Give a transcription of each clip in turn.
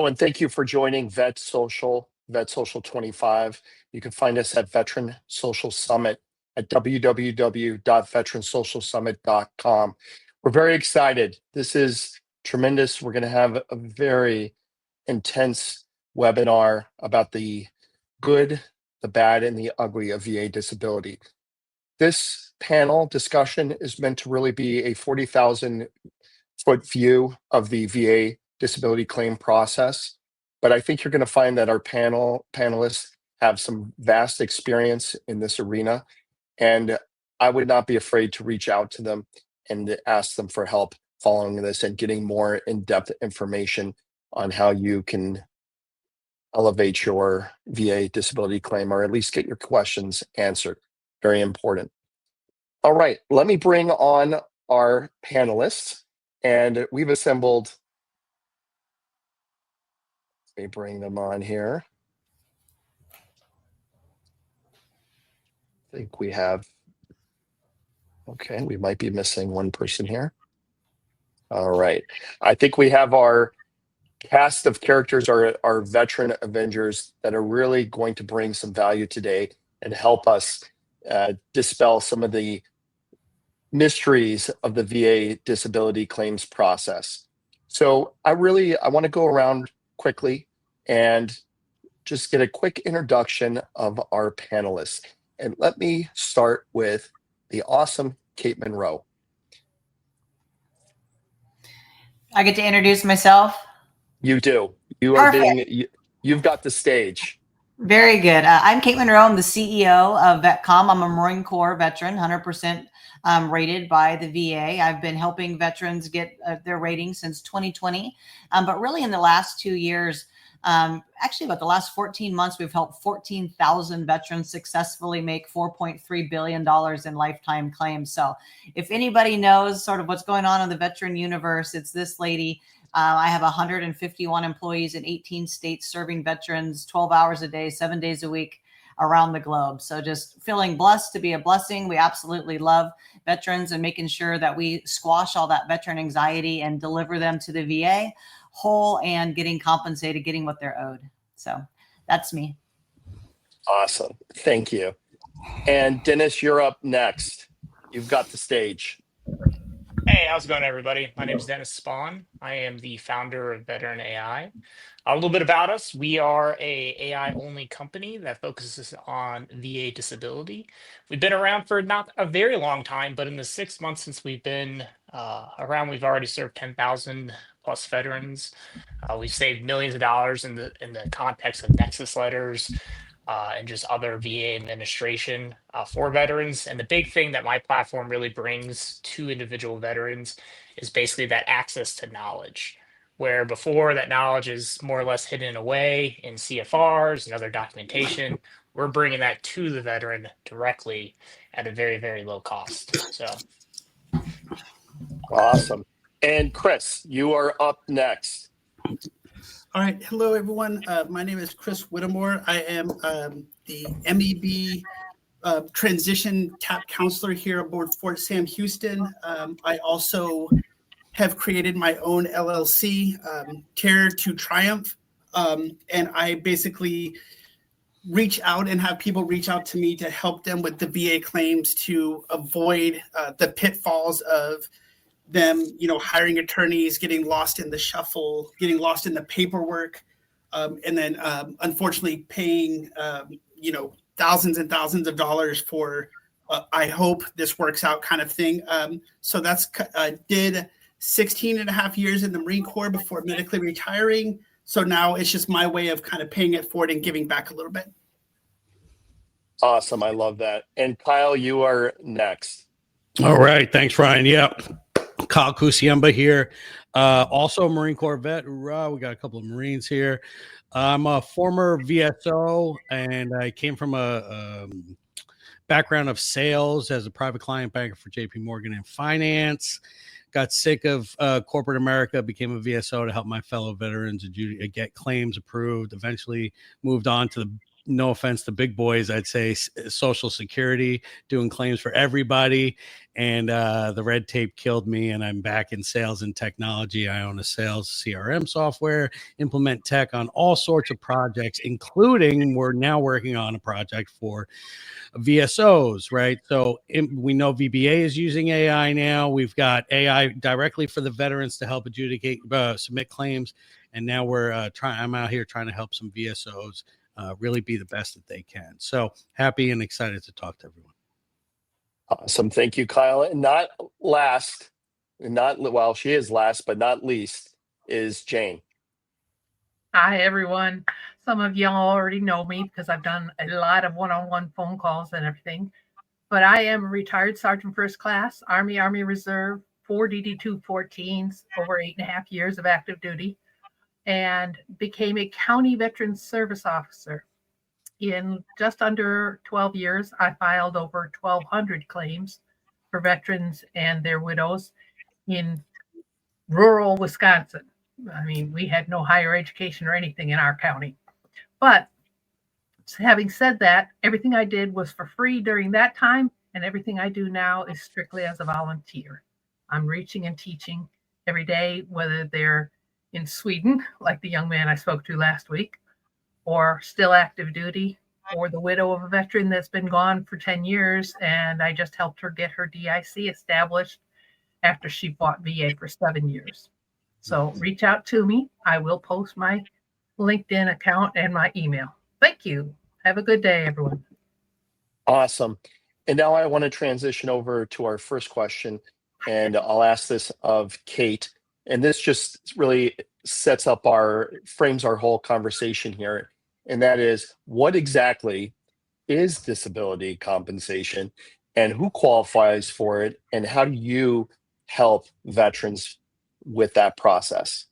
Hello, and thank you for joining VETSOCIAL 25. You can find us at Veteran Social Summit at www.veteransocialsummit.com. We're very excited. This is tremendous. We're going to have a very intense webinar about the good, the bad, and the ugly of VA disability. This panel discussion is meant to really be a 40,000-foot view of the VA disability claim process. But I think you're going to find that our panelists have some vast experience in this arena. And I would not be afraid to reach out to them and ask them for help following this and getting more in-depth information on how you can elevate your VA disability claim, or at least get your questions answered. Very important. All right, let me bring on our panelists. And we've assembled, let me bring them on here. I think we have, okay, we might be missing one person here. All right, I think we have our cast of characters, our veteran Avengers that are really going to bring some value today and help us dispel some of the mysteries of the VA disability claims process. So I want to go around quickly and just get a quick introduction of our panelists. And let me start with the awesome Kate Monroe. I get to introduce myself? You do. You are you've got the stage. Very good. I'm Kate Monroe. I'm the CEO of VETCOMM. I'm a Marine Corps veteran, 100% rated by the VA. I've been helping veterans get their rating since 2020. But really in the last 2 years, actually about the last 14 months, we've helped 14,000 veterans successfully make $4.3 billion in lifetime claims. So if anybody knows sort of what's going on in the veteran universe, it's this lady. I have 151 employees in 18 states serving veterans 12 hours a day, 7 days a week around the globe. So just feeling blessed to be a blessing. We absolutely love veterans and making sure that we squash all that veteran anxiety and deliver them to the VA whole and getting compensated, getting what they're owed. So that's me. Awesome. Thank you. And Dennis, you're up next. You've got the stage. Hey, how's it going, everybody? My name is Dennis Spohn. I am the founder of VeteranAI. A little bit about us. We are a AI-only company that focuses on VA disability. We've been around for not a very long time, but in the 6 months since we've been around, we've already served 10,000 plus veterans. We've saved millions of dollars in the context of nexus letters, and just other VA administration for veterans. And the big thing that my platform really brings to individual veterans is basically that access to knowledge, where before that knowledge is more or less hidden away in CFRs and other documentation. We're bringing that to the veteran directly at a very, very low cost. So awesome. And Chris, you are up next. All right. Hello, everyone. My name is Chris Whittemore. I am the MEB transition TAP counselor here aboard Fort Sam Houston. I also have created my own LLC, Care to Triumph. And I basically reach out and have people reach out to me to help them with the VA claims to avoid the pitfalls of them, hiring attorneys, getting lost in the shuffle, getting lost in the paperwork, and then unfortunately paying, thousands and thousands of dollars for, I hope this works out kind of thing. So that's, did 16 and a half years in the Marine Corps before medically retiring. So now it's just my way of kind of paying it forward and giving back a little bit. Awesome. I love that. And Kyle, you are next. All right. Thanks, Ryan. Yep. Kyle Kuciemba here. Also a Marine Corps vet. Hoorah. We got a couple of Marines here. I'm a former VSO, and I came from a background of sales as a private client banker for JP Morgan in finance. Got sick of corporate America, became a VSO to help my fellow veterans get claims approved. Eventually moved on to the no offense to big boys, I'd say Social Security, doing claims for everybody. And the red tape killed me, and I'm back in sales and technology. I own a sales CRM software, implement tech on all sorts of projects, including we're now working on a project for VSOs, right? So we know VBA is using AI now. We've got AI directly for the veterans to help adjudicate, submit claims. And now I'm out here trying to help some VSOs really be the best that they can. So happy and excited to talk to everyone. Awesome. Thank you, Kyle. And not last, well, she is last, but not least, is Jane. Hi, everyone. Some of y'all already know me because I've done a lot of one-on-one phone calls and everything. But I am a retired Sergeant First Class, Army Reserve, 4 DD-214s, over 8.5 years of active duty, and became a County Veterans Service Officer. In just under 12 years, I filed over 1,200 claims for veterans and their widows in rural Wisconsin. I mean, we had no higher education or anything in our county. But having said that, everything I did was for free during that time, and everything I do now is strictly as a volunteer. I'm reaching and teaching every day, whether they're in Sweden, like the young man I spoke to last week, or still active duty, or the widow of a veteran that's been gone for 10 years, and I just helped her get her DIC established after she fought VA for 7 years. So reach out to me. I will post my LinkedIn account and my email. Thank you. Have a good day, everyone. Awesome. And now I want to transition over to our first question, and I'll ask this of Kate. And this just really frames our whole conversation here. And that is, what exactly is disability compensation, and who qualifies for it, and how do you help veterans with that process?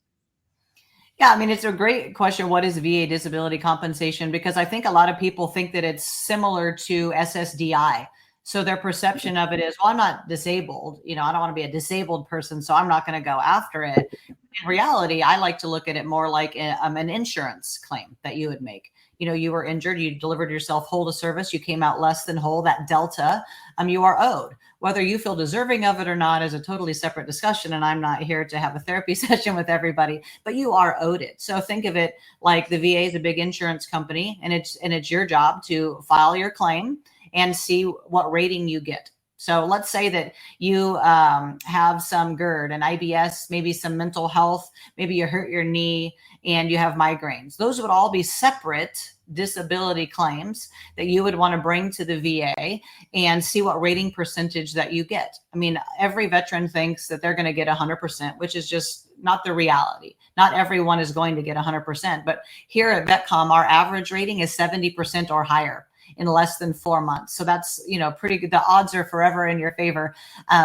Yeah, I mean, it's a great question. What is VA disability compensation? Because I think a lot of people think that it's similar to SSDI. So their perception of it is, well, I'm not disabled. I don't want to be a disabled person, so I'm not going to go after it. In reality, I like to look at it more like an insurance claim that you would make. You were injured, you delivered yourself whole to service, you came out less than whole, that delta, you are owed. Whether you feel deserving of it or not is a totally separate discussion, and I'm not here to have a therapy session with everybody, but you are owed it. So think of it like the VA is a big insurance company, and it's your job to file your claim and see what rating you get. So let's say that you have some GERD and IBS, maybe some mental health, maybe you hurt your knee and you have migraines. Those would all be separate disability claims that you would want to bring to the VA and see what rating percentage that you get. I mean, every veteran thinks that they're going to get 100%, which is just not the reality. Not everyone is going to get 100%, but here at VETCOMM, our average rating is 70% or higher in less than 4 months. So that's, pretty good. The odds are forever in your favor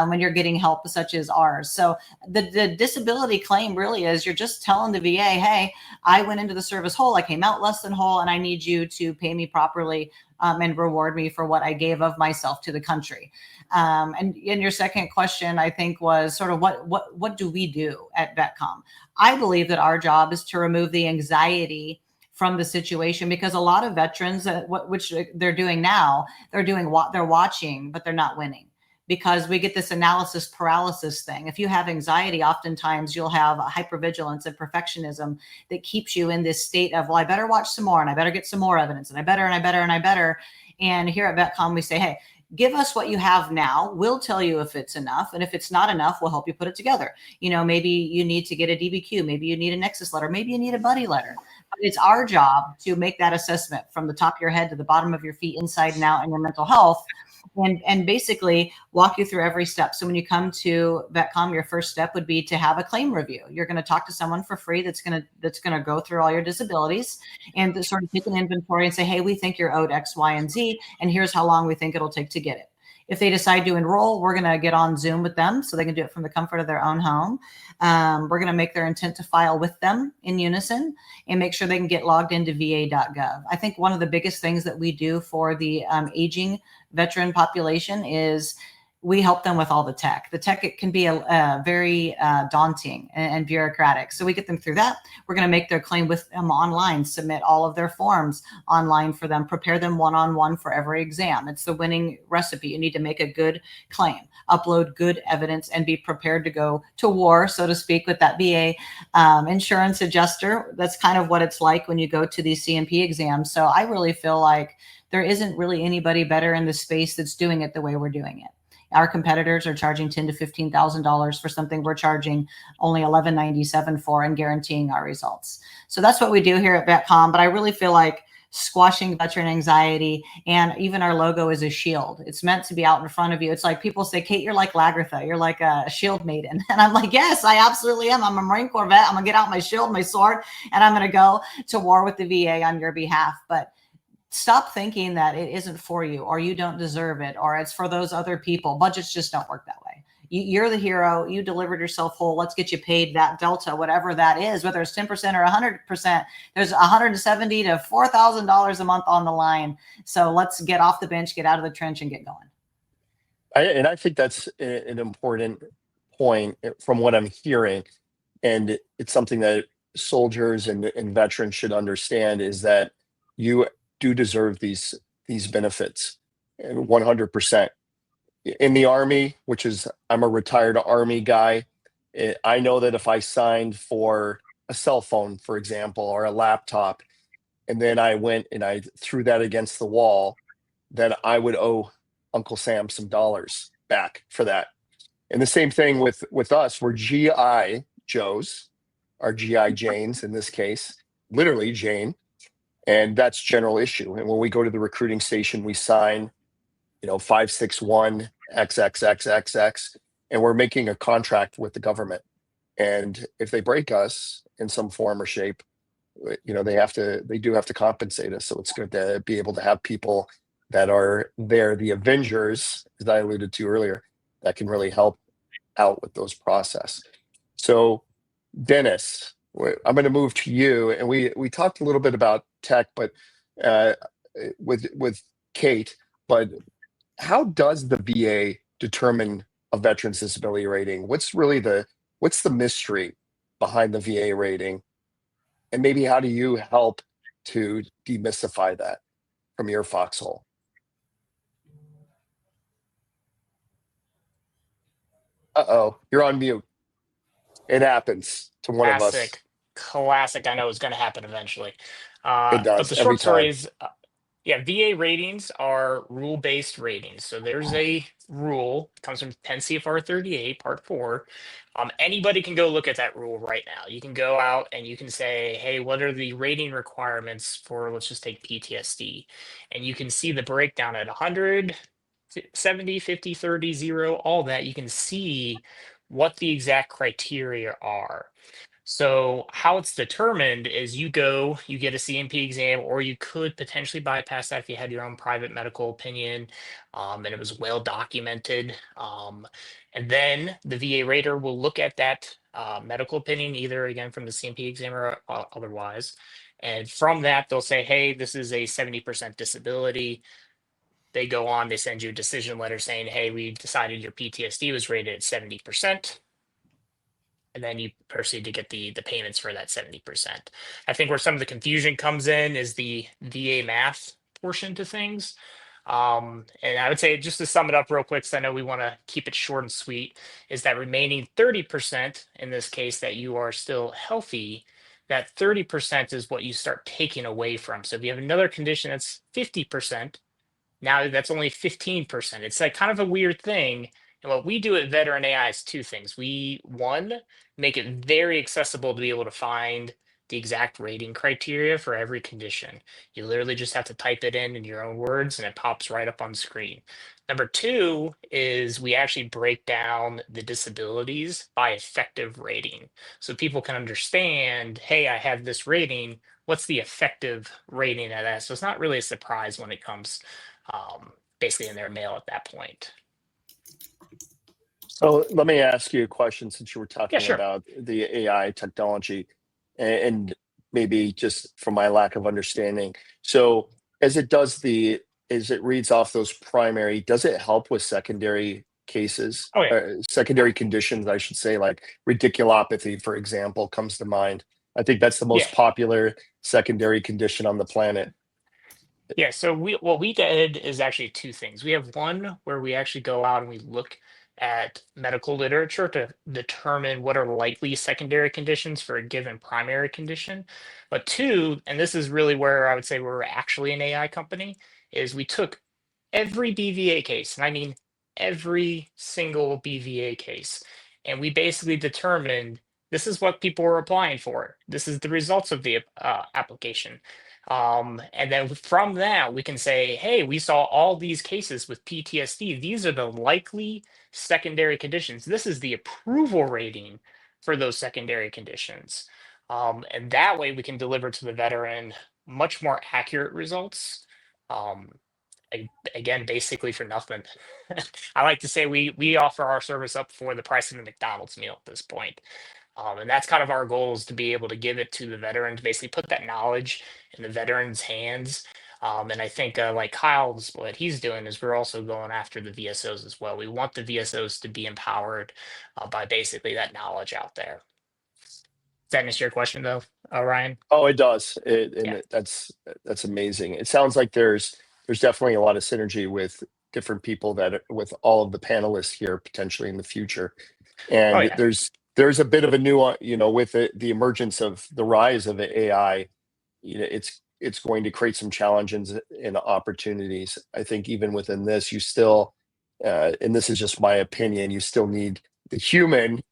when you're getting help such as ours. So the disability claim really is, you're just telling the VA, hey, I went into the service whole, I came out less than whole, and I need you to pay me properly and reward me for what I gave of myself to the country. And your second question, I think, was sort of what do we do at VETCOMM? I believe that our job is to remove the anxiety from the situation, because a lot of veterans, which they're doing now, they're watching, but they're not winning, because we get this analysis paralysis thing. If you have anxiety, oftentimes you'll have a hypervigilance and perfectionism that keeps you in this state of, well, I better watch some more, and I better get some more evidence, and I better, and I better, and I better. And here at VETCOMM, we say, hey, give us what you have now. We'll tell you if it's enough. And if it's not enough, we'll help you put it together. Maybe you need to get a DBQ. Maybe you need a nexus letter. Maybe you need a buddy letter. But it's our job to make that assessment from the top of your head to the bottom of your feet, inside and out, and your mental health, and basically walk you through every step. So when you come to VETCOMM, your first step would be to have a claim review. You're going to talk to someone for free that's going to go through all your disabilities and to sort of take an inventory and say, hey, we think you're owed X, Y, and Z, and here's how long we think it'll take to get it. If they decide to enroll, we're going to get on Zoom with them so they can do it from the comfort of their own home. We're going to make their intent to file with them in unison and make sure they can get logged into va.gov. I think one of the biggest things that we do for the aging veteran population is we help them with all the tech. The tech, it can be a very daunting and bureaucratic. So we get them through that. We're going to make their claim with them online, submit all of their forms online for them, prepare them one-on-one for every exam. It's the winning recipe. You need to make a good claim, upload good evidence, and be prepared to go to war, so to speak, with that VA insurance adjuster. That's kind of what it's like when you go to these CMP exams. So I really feel like there isn't really anybody better in the space that's doing it the way we're doing it. Our competitors are charging $10,000 to $15,000 for something we're charging only $11.97 for and guaranteeing our results. So that's what we do here at VETCOMM. But I really feel like squashing veteran anxiety, and even our logo is a shield. It's meant to be out in front of you. It's like people say, Kate, you're like Lagertha. You're like a shield maiden. And I'm like, yes, I absolutely am. I'm a Marine Corps vet. I'm going to get out my shield, my sword, and I'm going to go to war with the VA on your behalf. But stop thinking that it isn't for you, or you don't deserve it, or it's for those other people. Budgets just don't work that way. You're the hero. You delivered yourself whole. Let's get you paid that delta, whatever that is, whether it's 10% or 100%. There's $170 to $4,000 a month on the line. So let's get off the bench, get out of the trench, and get going. I think that's an important point from what I'm hearing. And it's something that soldiers and veterans should understand, is that you do deserve these benefits 100%. In the Army, which is, I'm a retired Army guy, I know that if I signed for a cell phone, for example, or a laptop, and then I went and I threw that against the wall, then I would owe Uncle Sam some dollars back for that. And the same thing with us. We're GI Joes, or GI Janes in this case, literally Jane. And that's general issue. And when we go to the recruiting station, we sign, 561 XXXXX, and we're making a contract with the government. And if they break us in some form or shape, they do have to compensate us. So it's good to be able to have people that are there, the Avengers, as I alluded to earlier, that can really help out with those process. So Dennis, I'm going to move to you, and we talked a little bit about tech, but with Kate. But how does the VA determine a veteran's disability rating? What's the mystery behind the VA rating, and maybe how do you help to demystify that from your foxhole? You're on mute. It happens to one of us. Classic. I know it's going to happen eventually. It does, But the every short story time. is, VA ratings are rule-based ratings. So there's a rule, comes from 10 CFR 38, Part 4. Anybody can go look at that rule right now. You can go out and you can say, hey, what are the rating requirements for, let's just take PTSD. And you can see the breakdown at 100, 70, 50, 30, 0, all that. You can see what the exact criteria are. So how it's determined is you get a CMP exam, or you could potentially bypass that if you had your own private medical opinion, and it was well documented. And then the VA rater will look at that medical opinion, either again from the CMP exam or otherwise. And from that, they'll say, hey, this is a 70% disability. They go on, they send you a decision letter saying, hey, we decided your PTSD was rated at 70%. And then you proceed to get the payments for that 70%. I think where some of the confusion comes in is the VA math portion to things. And I would say, just to sum it up real quick, because I know we want to keep it short and sweet, is that remaining 30%, in this case, that you are still healthy, that 30% is what you start taking away from. So if you have another condition that's 50%, now that's only 15%. It's like kind of a weird thing. And what we do at VeteranAI is two things. We, one, make it very accessible to be able to find the exact rating criteria for every condition. You literally just have to type it in your own words and it pops right up on screen. Number two is we actually break down the disabilities by effective rating. So people can understand, hey, I have this rating. What's the effective rating of that? So it's not really a surprise when it comes basically in their mail at that point. So let me ask you a question, since you were talking sure. about the AI technology, and maybe just from my lack of understanding. So as it reads off those primary, does it help with secondary cases, Oh yeah. secondary conditions, I should say, like radiculopathy, for example, comes to mind. I think that's the Yeah. most popular secondary condition on the planet. Yeah, so what we did is actually two things. We have one where we actually go out and we look at medical literature to determine what are likely secondary conditions for a given primary condition. But two, and this is really where I would say we're actually an AI company, is we took every BVA case, and I mean every single BVA case, and we basically determined this is what people were applying for. This is the results of the application. And then from that, we can say, hey, we saw all these cases with PTSD. These are the likely secondary conditions. This is the approval rating for those secondary conditions. And that way we can deliver to the veteran much more accurate results. Again, basically for nothing. I like to say we offer our service up for the price of a McDonald's meal at this point. And that's kind of our goal, is to be able to give it to the veteran, to basically put that knowledge in the veteran's hands. And I think like Kyle's, what he's doing is we're also going after the VSOs as well. We want the VSOs to be empowered by basically that knowledge out there. Does that answer your question though, Ryan? Oh, it does. Yeah. That's amazing. It sounds like there's definitely a lot of synergy with different people with all of the panelists here potentially in the future. And Oh, yeah. there's a bit of a nuance, with the emergence of the rise of AI, it's going to create some challenges and opportunities. I think even within this, you still, and this is just my opinion, you still need the human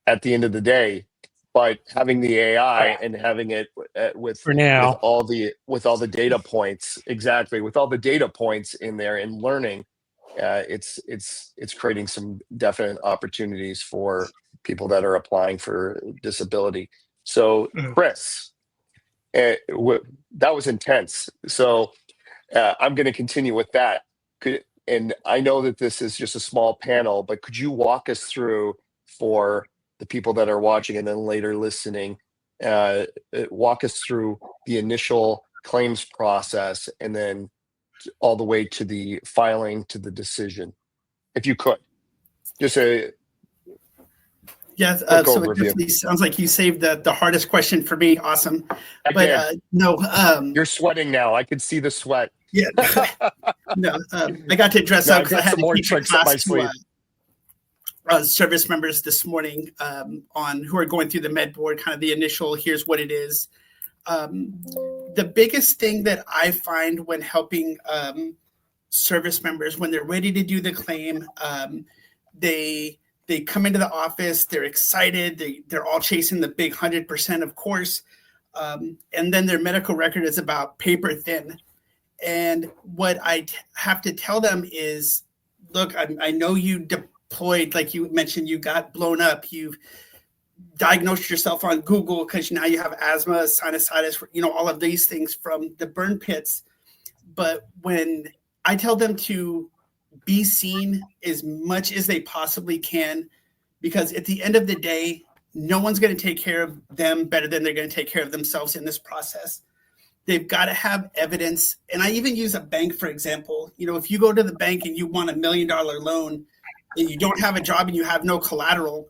at the end of the day. But having the AI and having it with all the data points, exactly, with all the data points in there and learning, it's creating some definite opportunities for people that are applying for disability. So, Chris, that was intense. So I'm going to continue with that. And I know that this is just a small panel, but could you walk us through, for the people that are watching and then later listening, walk us through the initial claims process and then all the way to the filing to the decision, if you could. Just a Yes, quick so overview. it definitely sounds like you saved the hardest question for me. Awesome. No, you're sweating now. I can see the sweat. Yeah, no, I got to dress up because I had some more to teach a tricks up my class sleeve. to service members this morning on who are going through the med board, kind of the initial, here's what it is. The biggest thing that I find when helping service members, when they're ready to do the claim, they come into the office, they're excited, they're all chasing the big 100%, of course, and then their medical record is about paper thin. And what I have to tell them is, look, I know you deployed, like you mentioned, you got blown up, you've diagnosed yourself on Google because now you have asthma, sinusitis, all of these things from the burn pits. But when I tell them to be seen as much as they possibly can, because at the end of the day, no one's going to take care of them better than they're going to take care of themselves in this process. They've got to have evidence. And I even use a bank, for example. If you go to the bank and you want $1 million loan and you don't have a job and you have no collateral,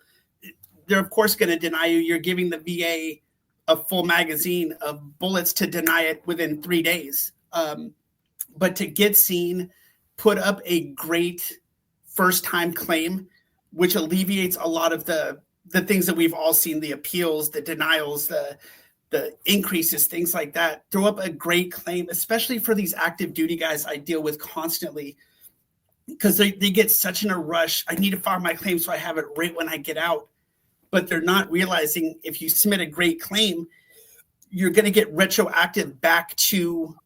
they're of course going to deny you. You're giving the VA a full magazine of bullets to deny it within 3 days. But to get seen, put up a great first-time claim, which alleviates a lot of the things that we've all seen, the appeals, the denials, the increases, things like that. Throw up a great claim, especially for these active duty guys I deal with constantly, because they get such in a rush. I need to file my claim so I have it right when I get out. But they're not realizing if you submit a great claim, you're going to get retroactive back to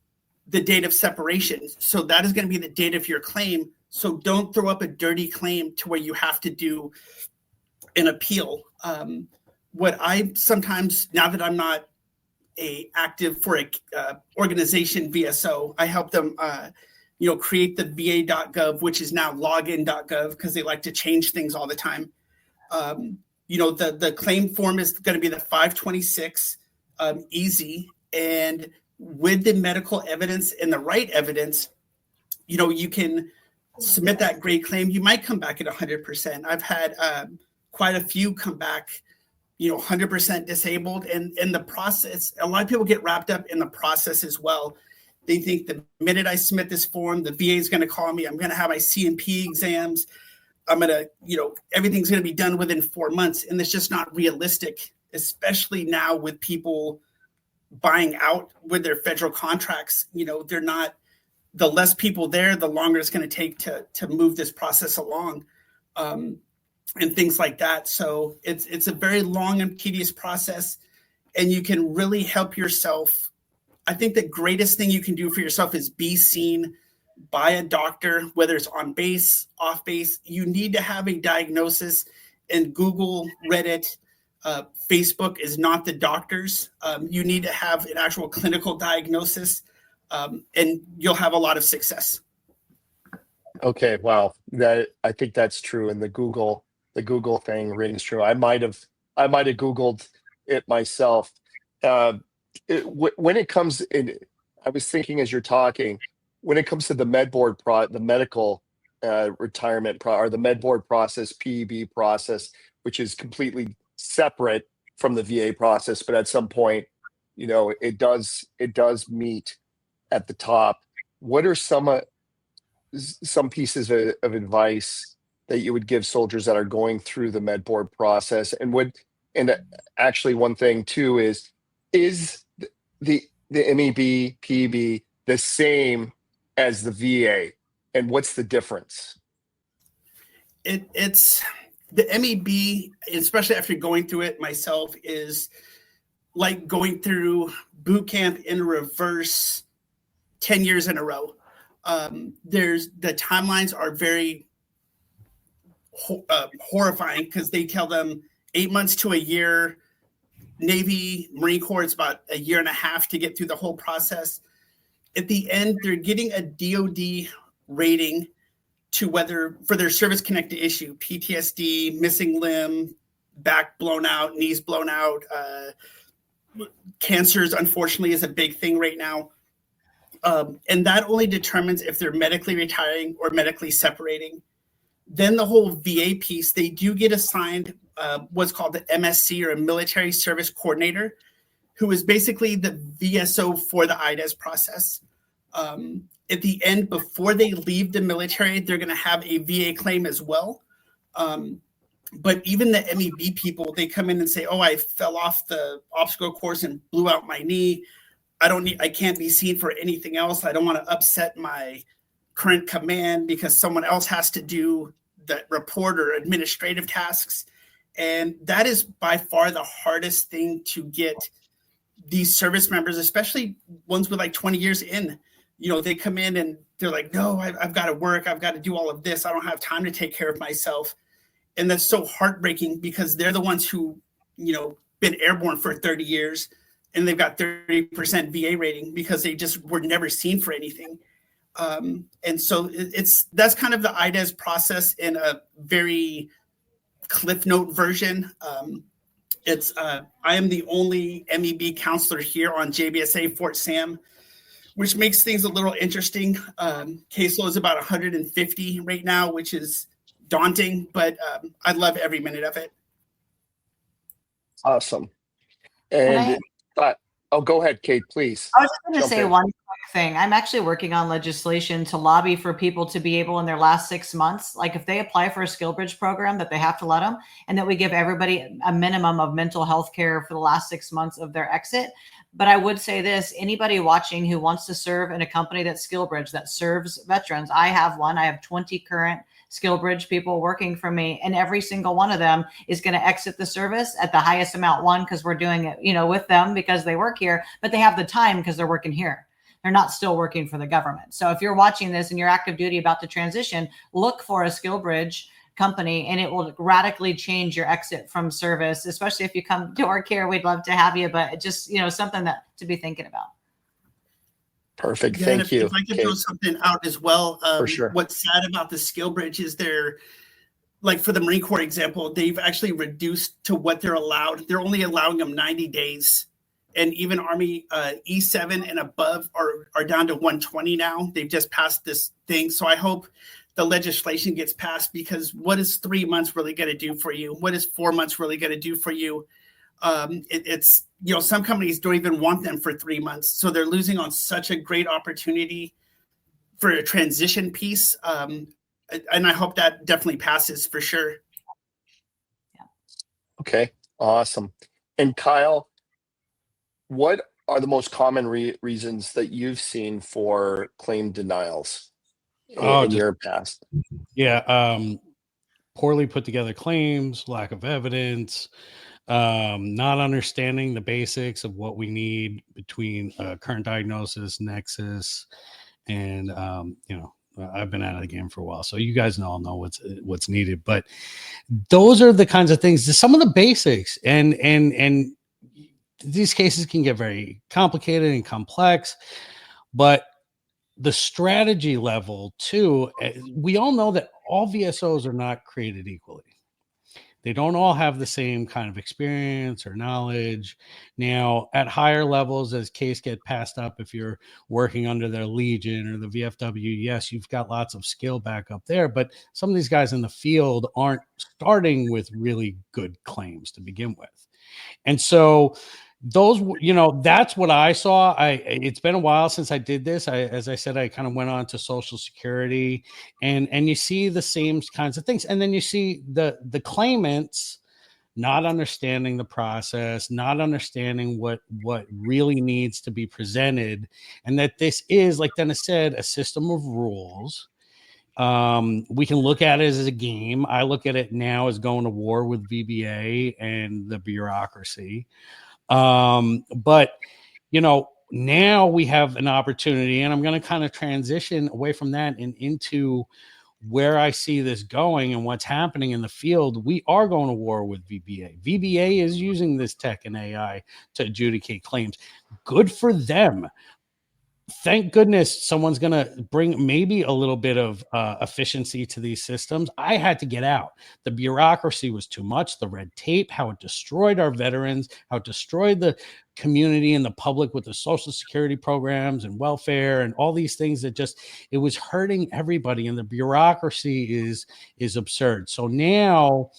the date of separation. So that is going to be the date of your claim. So don't throw up a dirty claim to where you have to do an appeal. What I sometimes, now that I'm not active for a organization VSO, I help them create the va.gov, which is now login.gov, because they like to change things all the time. The claim form is going to be the 526 easy, and with the medical evidence and the right evidence, you can submit that great claim, you might come back at 100%. I've had quite a few come back, 100% disabled. And in the process, a lot of people get wrapped up in the process as well. They think the minute I submit this form, the VA is going to call me. I'm going to have my C&P exams. I'm going to, everything's going to be done within 4 months. And it's just not realistic, especially now with people buying out with their federal contracts. They're not, the less people there, the longer it's going to take to move this process along, and things like that. So it's a very long and tedious process, and you can really help yourself. I think the greatest thing you can do for yourself is be seen by a doctor, whether it's on base, off base. You need to have a diagnosis, and Google, Reddit, Facebook is not the doctors. You need to have an actual clinical diagnosis, and you'll have a lot of success. Okay, wow, I think that's true. And the Google thing rings true. I might have Googled it myself. When it comes in, I was thinking as you're talking, when it comes to the the medical retirement or the MedBoard process, PEB process, which is completely separate from the VA process, but at some point, it does meet at the top. What are some pieces of advice that you would give soldiers that are going through the MedBoard process? And actually one thing too is the MEB, PEB the same as the VA, and what's the difference? It's the MEB, especially after going through it myself, is like going through boot camp in reverse 10 years in a row. The timelines are very horrifying, because they tell them 8 months to a year. Navy, Marine Corps, it's about a year and a half to get through the whole process. At the end, they're getting a DOD rating for their service-connected issue, PTSD, missing limb, back blown out, knees blown out. Cancers, unfortunately, is a big thing right now. And that only determines if they're medically retiring or medically separating. Then the whole VA piece, they do get assigned what's called the MSC, or a Military Service Coordinator, who is basically the VSO for the IDES process. At the end, before they leave the military, they're going to have a VA claim as well. But even the MEB people, they come in and say, "Oh, I fell off the obstacle course and blew out my knee. I can't be seen for anything else. I don't want to upset my current command because someone else has to do the report or administrative tasks." And that is by far the hardest thing to get these service members, especially ones with like 20 years in. They come in and they're like, "No, I've got to work. I've got to do all of this. I don't have time to take care of myself." And that's so heartbreaking, because they're the ones who, been airborne for 30 years and they've got 30% VA rating because they just were never seen for anything. And so that's kind of the IDES process in a very Cliff Note version. I am the only MEB counselor here on JBSA Fort Sam, which makes things a little interesting. Caseload is about 150 right now, which is daunting, but I love every minute of it. Awesome. And go ahead, Kate, please. I was just going to say one quick thing. I'm actually working on legislation to lobby for people to be able, in their last 6 months, like if they apply for a SkillBridge program, that they have to let them, and that we give everybody a minimum of mental health care for the last 6 months of their exit. But I would say this: anybody watching who wants to serve in a company that's SkillBridge, that serves veterans, I have one. I have 20 current SkillBridge people working for me, and every single one of them is going to exit the service at the highest amount. One, because we're doing it, with them because they work here, but they have the time because they're working here. They're not still working for the government. So if you're watching this and you're active duty about to transition, look for a SkillBridge company, and it will radically change your exit from service. Especially if you come to our care, we'd love to have you, but just something that to be thinking about. Perfect. Yeah, Thank you. If I could throw something out as well. For sure. What's sad about the SkillBridge is like for the Marine Corps example, they've actually reduced to what they're allowed. They're only allowing them 90 days. And even Army E7 and above are down to 120 now. They've just passed this thing. So I hope the legislation gets passed, because what is 3 months really going to do for you? What is 4 months really going to do for you? It's, some companies don't even want them for 3 months. So they're losing on such a great opportunity for a transition piece. And I hope that definitely passes for sure. Okay, awesome. And Kyle, what are the most common reasons that you've seen for claim denials in your past? Yeah, poorly put together claims, lack of evidence, not understanding the basics of what we need between current diagnosis, nexus, and I've been out of the game for a while, so you guys all know what's needed. But those are the kinds of things, some of the basics, and these cases can get very complicated and complex, but the strategy level too, we all know that all VSOs are not created equally. They don't all have the same kind of experience or knowledge. Now, at higher levels, as case get passed up, if you're working under their Legion or the VFW, yes, you've got lots of skill back up there, but some of these guys in the field aren't starting with really good claims to begin with. And so those, that's what I saw. It's been a while since I did this. As I said, I kind of went on to Social Security, and you see the same kinds of things. And then you see the claimants not understanding the process, not understanding what really needs to be presented, and that this is, like Dennis said, a system of rules. We can look at it as a game. I look at it now as going to war with VBA and the bureaucracy. But now we have an opportunity, and I'm going to kind of transition away from that and into where I see this going and what's happening in the field. We are going to war with VBA. VBA is using this tech and AI to adjudicate claims. Good for them. Thank goodness someone's going to bring maybe a little bit of efficiency to these systems. I had to get out. The bureaucracy was too much. The red tape, how it destroyed our veterans, how it destroyed the community and the public with the Social Security programs and welfare and all these things that it was hurting everybody. And the bureaucracy is absurd. So now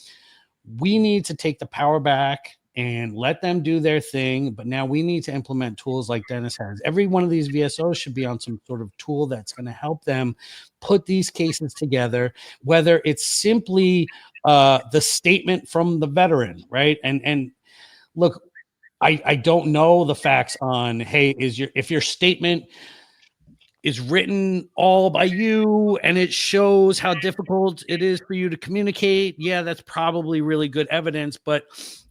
we need to take the power back and let them do their thing. But now we need to implement tools like Dennis has. Every one of these VSOs should be on some sort of tool that's going to help them put these cases together, whether it's simply the statement from the veteran, right? And look, I don't know the facts on, hey, if your statement is written all by you and it shows how difficult it is for you to communicate, yeah, that's probably really good evidence. But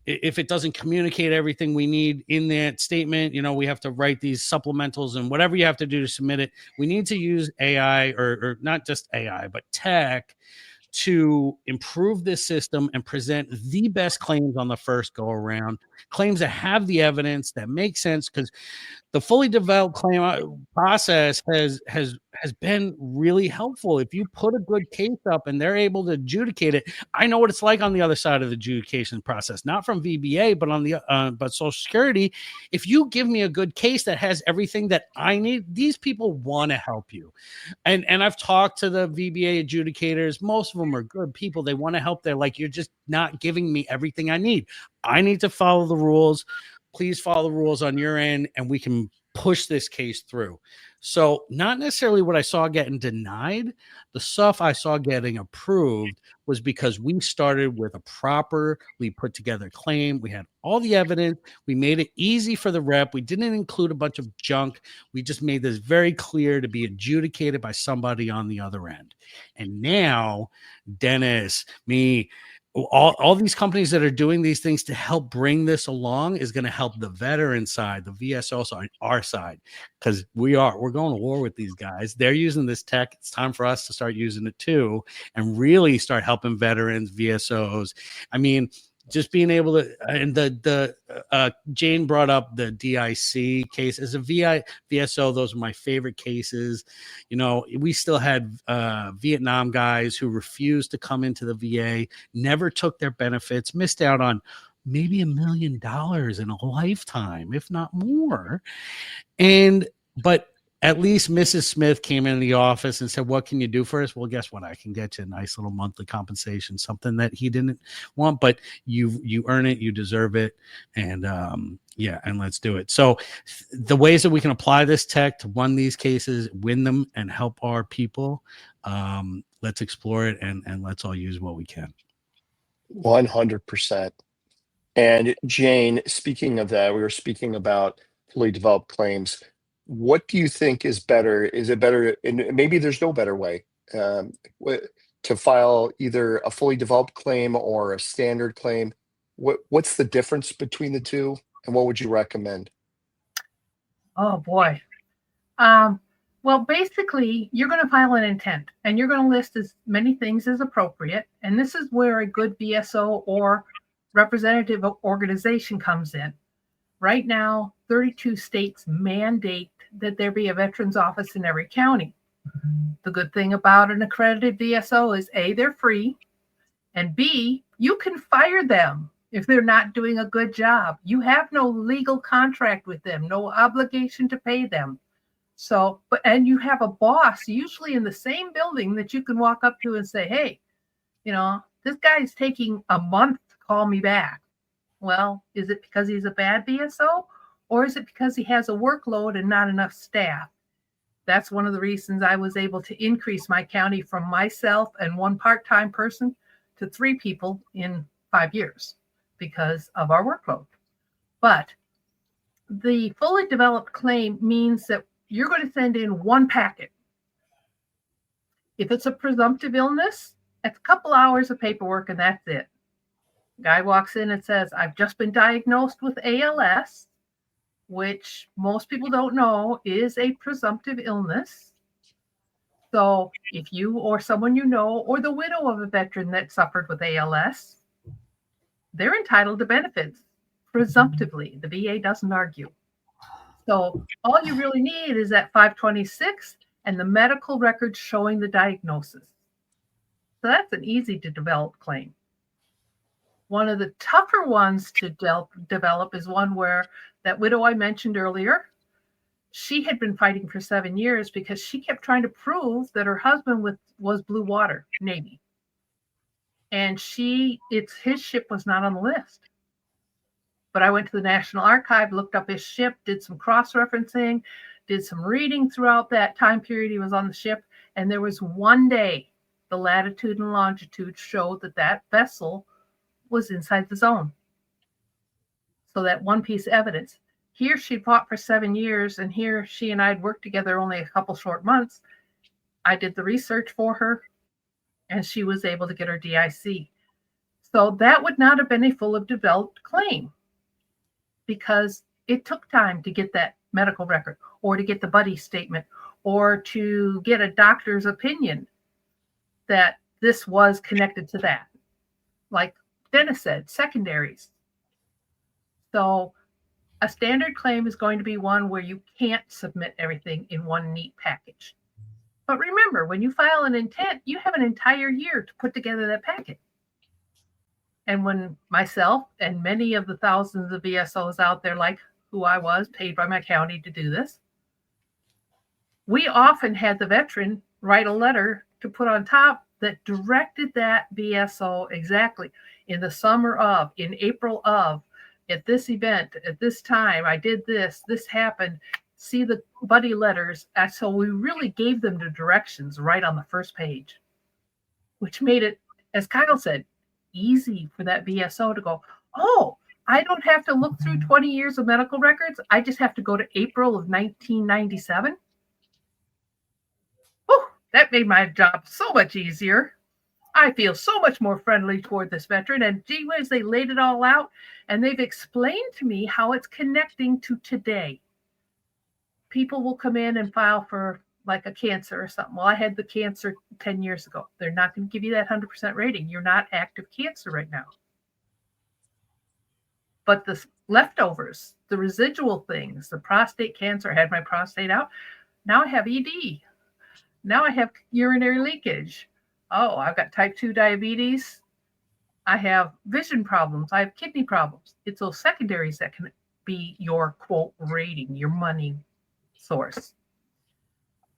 if it doesn't communicate everything we need in that statement, we have to write these supplementals and whatever you have to do to submit it. We need to use AI or not just AI, but tech to improve this system and present the best claims on the first go around, claims that have the evidence that make sense, because the fully developed claim process has been really helpful. If you put a good case up and they're able to adjudicate it, I know what it's like on the other side of the adjudication process, not from VBA, but on the but Social Security. If you give me a good case that has everything that I need, these people want to help you. And I've talked to the VBA adjudicators. Most of them are good people. They want to help. They're like, you're just not giving me everything I need. I need to follow the rules. Please follow the rules on your end, and we can push this case through. So not necessarily what I saw getting denied. The stuff I saw getting approved was because we started with a properly put together claim. We had all the evidence. We made it easy for the rep. We didn't include a bunch of junk. We just made this very clear to be adjudicated by somebody on the other end. And now Dennis, me, all these companies that are doing these things to help bring this along is going to help the veteran side, the VSO side, our side, because we're going to war with these guys. They're using this tech. It's time for us to start using it too, and really start helping veterans, VSOs. I mean, just being able to, and the Jane brought up the DIC case as a VSO. Those are my favorite cases. We still had Vietnam guys who refused to come into the VA, never took their benefits, missed out on maybe $1 million in a lifetime, if not more. But at least Mrs. Smith came in the office and said, what can you do for us? Well, guess what? I can get you a nice little monthly compensation, something that he didn't want, but you earn it, you deserve it. And and let's do it. So the ways that we can apply this tech to win these cases, win them, and help our people, let's explore it, and let's all use what we can. 100%. And Jane, speaking of that, we were speaking about fully developed claims. What do you think is better? Is it better, and maybe there's no better way, to file either a fully developed claim or a standard claim? What's the difference between the two, and what would you recommend? Oh boy. Well, basically, you're going to file an intent, and you're going to list as many things as appropriate. And this is where a good VSO or representative organization comes in. Right now, 32 states mandate that there be a veterans office in every county. The good thing about an accredited VSO is A, they're free, and B, you can fire them if they're not doing a good job. You have no legal contract with them, no obligation to pay them. So, and you have a boss usually in the same building that you can walk up to and say, hey, this guy's taking a month to call me back. Well, is it because he's a bad VSO, or is it because he has a workload and not enough staff? That's one of the reasons I was able to increase my county from myself and one part-time person to 3 people in 5 years because of our workload. But the fully developed claim means that you're going to send in one packet. If it's a presumptive illness, it's a couple hours of paperwork and that's it. Guy walks in and says, I've just been diagnosed with ALS, which most people don't know is a presumptive illness. So if you or someone you know, or the widow of a veteran that suffered with ALS, they're entitled to benefits presumptively. The VA doesn't argue. So all you really need is that 526 and the medical records showing the diagnosis. So that's an easy to develop claim. One of the tougher ones to develop is one where that widow I mentioned earlier, she had been fighting for 7 years because she kept trying to prove that her husband was Blue Water Navy. And his ship was not on the list. But I went to the National Archive, looked up his ship, did some cross-referencing, did some reading throughout that time period he was on the ship. And there was one day the latitude and longitude showed that vessel was inside the zone. So that one piece of evidence. Here she fought for 7 years, and here she and I had worked together only a couple short months. I did the research for her, and she was able to get her DIC. So that would not have been a full of developed claim because it took time to get that medical record or to get the buddy statement or to get a doctor's opinion that this was connected to that. Like Dennis said, secondaries. So a standard claim is going to be one where you can't submit everything in one neat package. But remember, when you file an intent, you have an entire year to put together that packet. And when myself and many of the thousands of VSOs out there, like who I was, paid by my county to do this, we often had the veteran write a letter to put on top that directed that VSO exactly in the summer of, in April of, at this event, at this time, I did this happened, see the buddy letters. So we really gave them the directions right on the first page, which made it, as Kyle said, easy for that VSO to go, oh, I don't have to look through 20 years of medical records. I just have to go to April of 1997. Whew, that made my job so much easier. I feel so much more friendly toward this veteran. And gee whiz, they laid it all out and they've explained to me how it's connecting to today. People will come in and file for like a cancer or something. Well, I had the cancer 10 years ago. They're not going to give you that 100% rating. You're not active cancer right now. But the leftovers, the residual things, the prostate cancer, I had my prostate out. Now I have ED. Now I have urinary leakage. Oh, I've got type 2 diabetes. I have vision problems. I have kidney problems. It's those secondaries that can be your quote rating, your money source.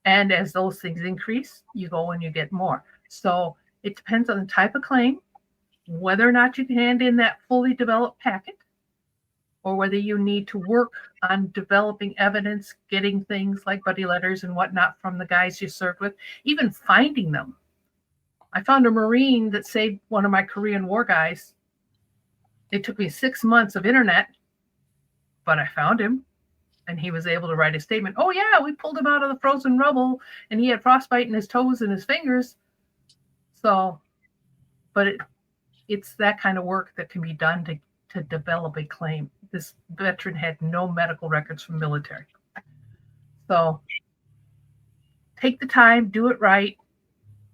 And as those things increase, you go and you get more. So it depends on the type of claim, whether or not you can hand in that fully developed packet, or whether you need to work on developing evidence, getting things like buddy letters and whatnot from the guys you served with, even finding them. I found a Marine that saved one of my Korean War guys. It took me 6 months of internet, but I found him, and he was able to write a statement. Oh yeah, we pulled him out of the frozen rubble, and he had frostbite in his toes and his fingers. So, but it's that kind of work that can be done to develop a claim. This veteran had no medical records from military. So take the time, do it right,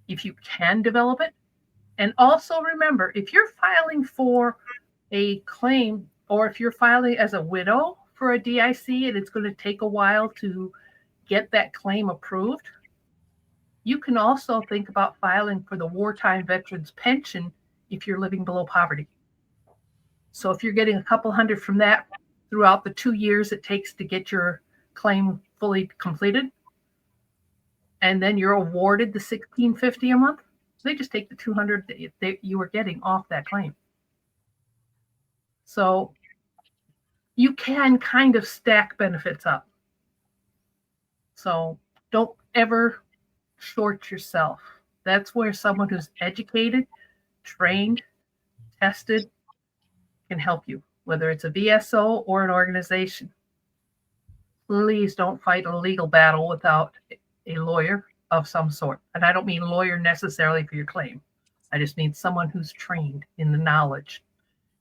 if you can develop it. And also remember, if you're filing for a claim, or if you're filing as a widow for a DIC and it's going to take a while to get that claim approved, you can also think about filing for the wartime veterans pension if you're living below poverty. So if you're getting a couple hundred from that throughout the 2 years it takes to get your claim fully completed, and then you're awarded the $1,650 a month, they just take the $200 that you were getting off that claim. So you can kind of stack benefits up. So don't ever short yourself. That's where someone who's educated, trained, tested can help you, whether it's a VSO or an organization. Please don't fight a legal battle without a lawyer of some sort. And I don't mean lawyer necessarily for your claim. I just mean someone who's trained in the knowledge.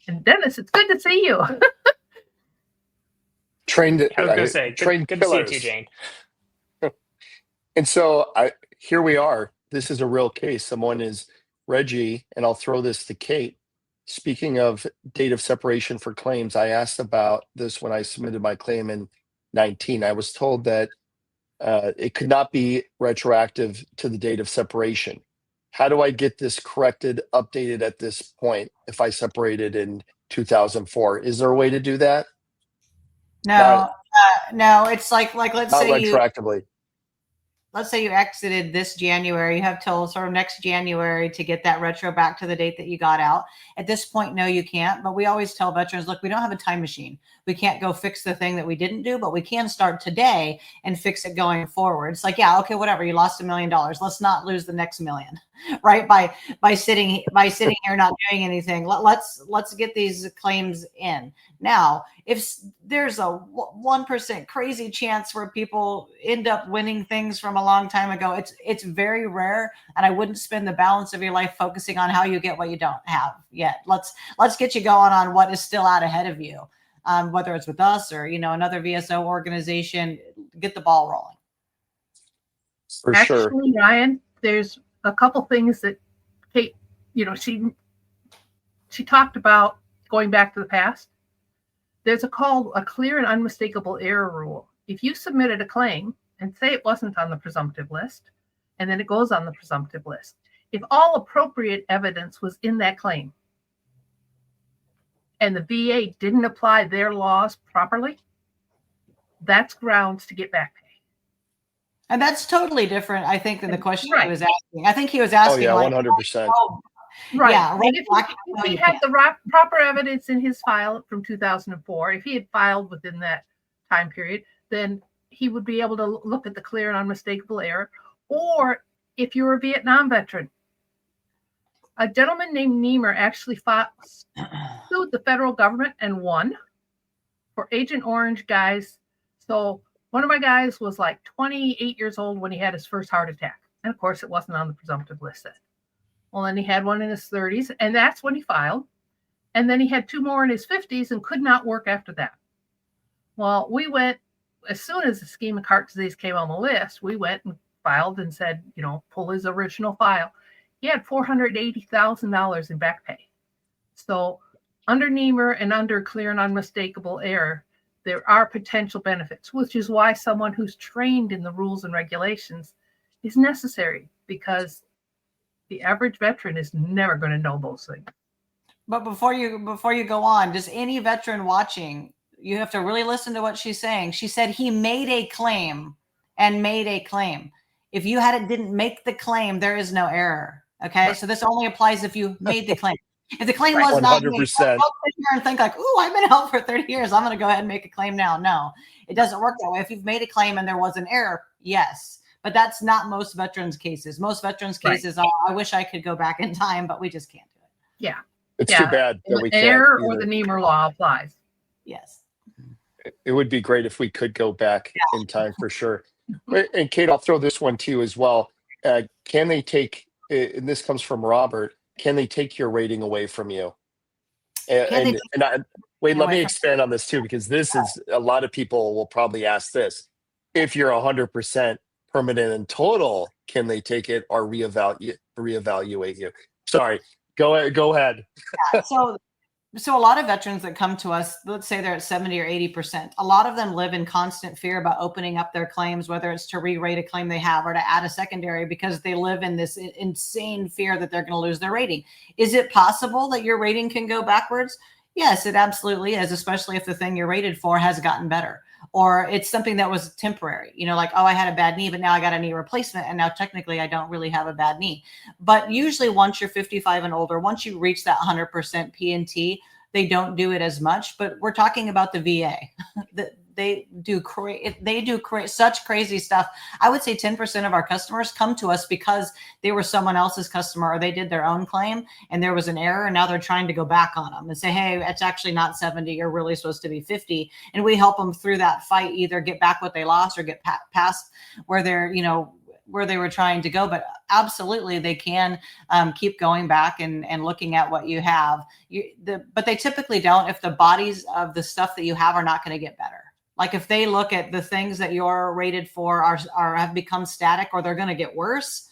And Dennis, it's good to see you. Trained. I was going to say, trained good to see you killers. too, Jane. And so here we are. This is a real case. Someone is Reggie, and I'll throw this to Kate. Speaking of date of separation for claims, I asked about this when I submitted my claim in 19. I was told that it could not be retroactive to the date of separation. How do I get this corrected, updated at this point if I separated in 2004? Is there a way to do that? No, no, it's like let's Not say retroactively. let's say you exited this January, you have till sort of next January to get that retro back to the date that you got out. At this point, no, you can't. But we always tell veterans, look, we don't have a time machine. We can't go fix the thing that we didn't do, but we can start today and fix it going forward. It's like, yeah, okay, whatever. You lost $1 million. Let's not lose the next million, right? By sitting here not doing anything. Let's get these claims in. Now, if there's a 1% crazy chance where people end up winning things from a long time ago, it's very rare, and I wouldn't spend the balance of your life focusing on how you get what you don't have yet. Let's get you going on what is still out ahead of you, whether it's with us or another VSO organization. Get the ball rolling. For Actually, sure. Ryan, there's a couple things that Kate, she talked about going back to the past. There's a clear and unmistakable error rule. If you submitted a claim and say it wasn't on the presumptive list, and then it goes on the presumptive list, if all appropriate evidence was in that claim and the VA didn't apply their laws properly, that's grounds to get back pay. And that's totally different, I think, than the question Right. he was asking. I think he was asking, 100%. Right. Yeah, And if he had the proper evidence in his file from 2004, if he had filed within that time period, then he would be able to look at the clear and unmistakable error. Or if you're a Vietnam veteran, a gentleman named Niemer actually sued the federal government and won for Agent Orange guys. So one of my guys was like 28 years old when he had his first heart attack. And of course, it wasn't on the presumptive list then. Well, then he had one in his 30s, and that's when he filed. And then he had two more in his 50s and could not work after that. Well, we went, as soon as the ischemic heart disease came on the list, we went and filed and said, pull his original file. He had $480,000 in back pay. So under Niemer and under clear and unmistakable error, there are potential benefits, which is why someone who's trained in the rules and regulations is necessary, because the average veteran is never going to know those things. But before you go on, does any veteran watching, you have to really listen to what she's saying. She said he made a claim and made a claim. If you didn't make the claim, there is no error. Okay. Right. So this only applies if you made the claim. If the claim was not made, 100%. don't sit here and think like, "Ooh, I've been out for 30 years. I'm going to go ahead and make a claim now." No, it doesn't work that way. If you've made a claim and there was an error, yes, but that's not most veterans cases. Most veterans cases, I wish I could go back in time, but we just can't do it. Yeah. It's too bad that we can't. Error or the Niemer law applies. Yes. It would be great if we could go back in time for sure. And Kate, I'll throw this one to you as well. Can they take, and this comes from Robert, can they take your rating away from you? Wait, let me expand on this too, because this is, a lot of people will probably ask this. If you're 100% permanent and total, can they take it or reevaluate you? Sorry, go ahead. Yeah, so a lot of veterans that come to us, let's say they're at 70 or 80%, a lot of them live in constant fear about opening up their claims, whether it's to re-rate a claim they have or to add a secondary, because they live in this insane fear that they're going to lose their rating. Is it possible that your rating can go backwards? Yes, it absolutely is, especially if the thing you're rated for has gotten better, or it's something that was temporary, like, oh, I had a bad knee, but now I got a knee replacement. And now technically I don't really have a bad knee. But usually once you're 55 and older, once you reach that 100% P&T, they don't do it as much. But we're talking about the VA. They do such crazy stuff. I would say 10% of our customers come to us because they were someone else's customer, or they did their own claim and there was an error, and now they're trying to go back on them and say, hey, it's actually not 70, you're really supposed to be 50. And we help them through that fight, either get back what they lost or get past where they're, where they were trying to go. But absolutely they can keep going back and looking at what you have. But they typically don't if the bodies of the stuff that you have are not going to get better. Like if they look at the things that you're rated for are have become static, or they're going to get worse,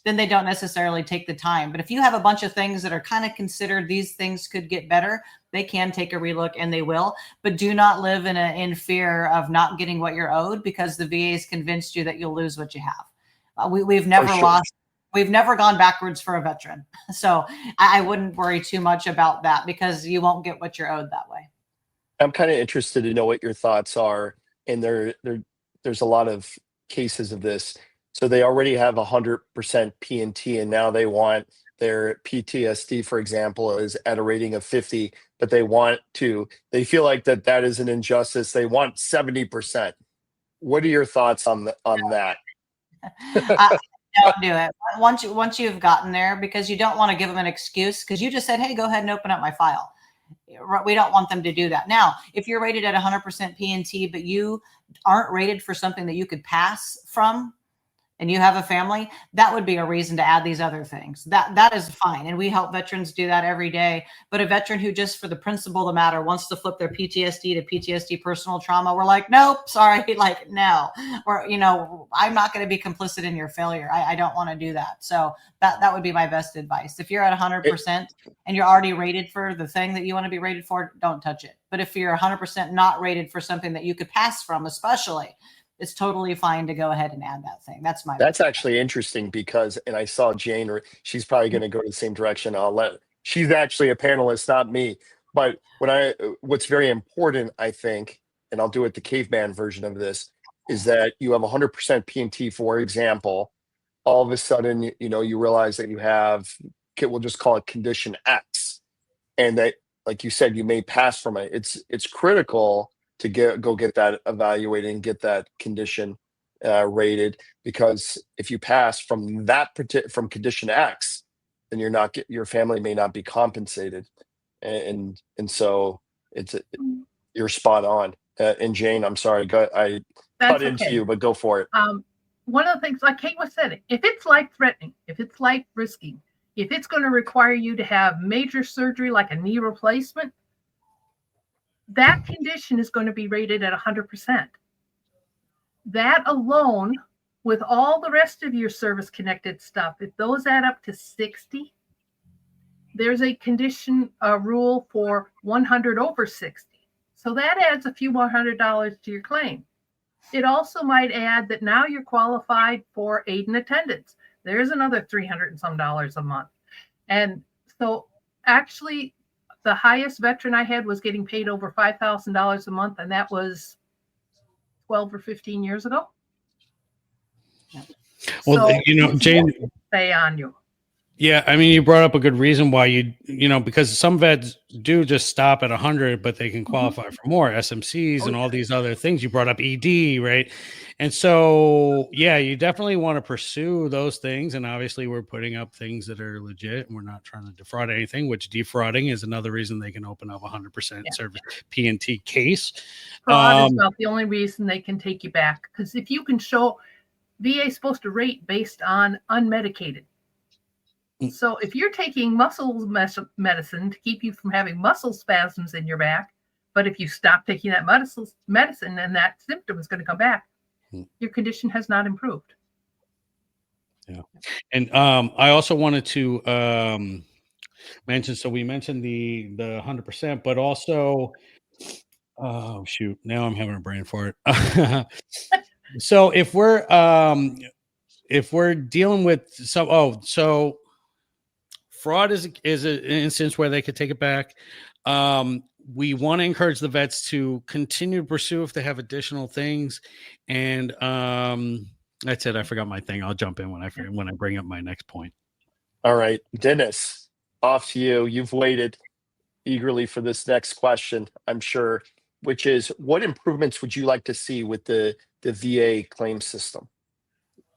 then they don't necessarily take the time. But if you have a bunch of things that are kind of considered these things could get better, they can take a relook, and they will. But do not live in fear of not getting what you're owed, because the VA has convinced you that you'll lose what you have. We've never lost. We've never gone backwards for a veteran. So I wouldn't worry too much about that, because you won't get what you're owed that way. I'm kind of interested to know what your thoughts are. And there's a lot of cases of this. So they already have 100% P&T, and now they want their PTSD, for example, is at a rating of 50, but they feel like that is an injustice. They want 70%. What are your thoughts on that? Don't do it once you've gotten there, because you don't want to give them an excuse, because you just said, hey, go ahead and open up my file. We don't want them to do that. Now, if you're rated at 100% P&T, but you aren't rated for something that you could pass from, and you have a family, that would be a reason to add these other things. That is fine. And we help veterans do that every day. But a veteran who, just for the principle of the matter, wants to flip their PTSD to PTSD personal trauma, we're like, nope, sorry, like, no. Or, I'm not going to be complicit in your failure. I don't want to do that. So that would be my best advice. If you're at 100% and you're already rated for the thing that you want to be rated for, don't touch it. But if you're 100% not rated for something that you could pass from, especially, it's totally fine to go ahead and add that thing. That's actually interesting, because, and I saw Jane, she's probably going to go the same direction. She's actually a panelist, not me. But what's very important, I think, and I'll do it the caveman version of this, is that you have 100% P&T, for example. All of a sudden, you realize that you have, we'll just call it condition X, and that, like you said, you may pass from it. It's critical to go get that evaluated and get that condition rated, because if you pass from from condition X, then your family may not be compensated, and so you're spot on. And Jane, I'm sorry, I cut into you, but go for it. One of the things, like Kate was saying, if it's life threatening, if it's life risking, if it's going to require you to have major surgery like a knee replacement, that condition is going to be rated at 100%. That alone, with all the rest of your service-connected stuff, if those add up to 60, there's a condition rule for 100 over 60. So that adds a few more $100 to your claim. It also might add that now you're qualified for aid and attendance. There's another $300 and some a month. And so actually, the highest veteran I had was getting paid over $5,000 a month, and that was 12 or 15 years ago. Well, So you know, Jane, stay on you. yeah, I mean, you brought up a good reason why you know, because some vets do just stop at 100, but they can qualify for more SMCs and all these other things. You brought up ED, right? And so, yeah, you definitely want to pursue those things. And obviously, we're putting up things that are legit, and we're not trying to defraud anything. Which defrauding is another reason they can open up 100% service P&T case. Fraud is not the only reason they can take you back, because if you can show VA is supposed to rate based on unmedicated. So if you're taking muscle medicine to keep you from having muscle spasms in your back, but if you stop taking that medicine and that symptom is going to come back, your condition has not improved. Yeah. And I also wanted to mention, so we mentioned the 100%, but also, oh shoot, now I'm having a brain fart. So if we're dealing with so fraud is an instance where they could take it back. We want to encourage the vets to continue to pursue if they have additional things. And that's it. I forgot my thing. I'll jump in when I bring up my next point. All right, Dennis, off to you. You've waited eagerly for this next question, I'm sure, which is, what improvements would you like to see with the VA claim system?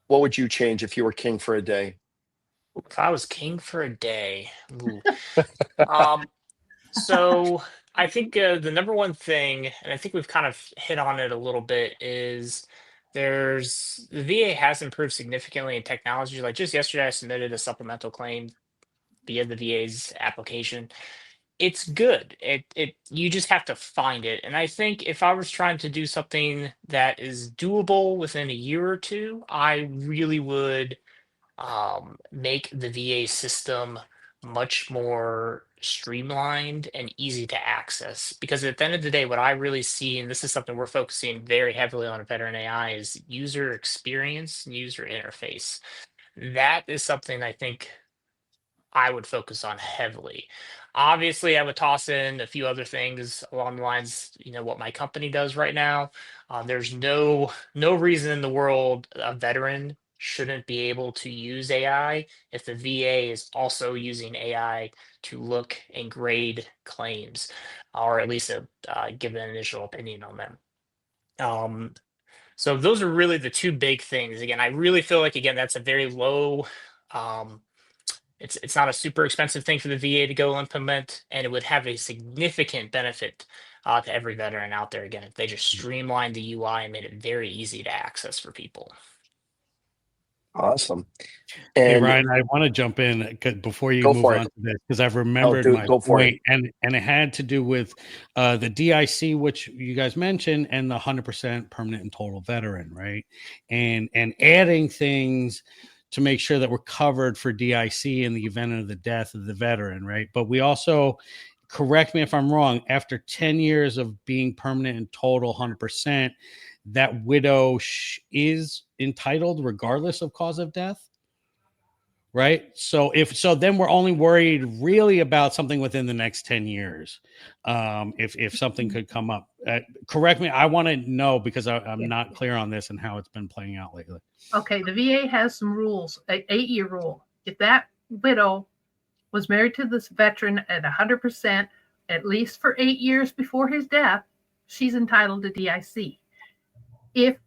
What would you change if you were king for a day? If I was king for a day, ooh. So I think the number one thing, and I think we've kind of hit on it a little bit, is the VA has improved significantly in technology. Like just yesterday, I submitted a supplemental claim via the VA's application. It's good. You just have to find it. And I think if I was trying to do something that is doable within a year or two, I really would make the VA system much more streamlined and easy to access. Because at the end of the day, what I really see, and this is something we're focusing very heavily on at VeteranAI, is user experience and user interface. That is something I think I would focus on heavily. Obviously, I would toss in a few other things along the lines, what my company does right now. There's no reason in the world a veteran shouldn't be able to use AI if the VA is also using AI to look and grade claims, or at least give an initial opinion on them. So those are really the two big things. Again, I really feel like, that's a very low. It's not a super expensive thing for the VA to go implement, and it would have a significant benefit to every veteran out there. Again, if they just streamlined the UI and made it very easy to access for people. Awesome. Hey, And Ryan, I want to jump in before you go move for on it. to this, because I've remembered my go for point, and it had to do with the DIC, which you guys mentioned, and the 100% permanent and total veteran, right? And adding things to make sure that we're covered for DIC in the event of the death of the veteran, right? But we also, correct me if I'm wrong, after 10 years of being permanent and total 100%, that widow is entitled regardless of cause of death, right? So then we're only worried really about something within the next 10 years. If something could come up, correct me. I want to know, because I'm not clear on this and how it's been playing out lately. Okay, the VA has some rules, an 8-year rule. If that widow was married to this veteran at 100%, at least for 8 years before his death, she's entitled to DIC. If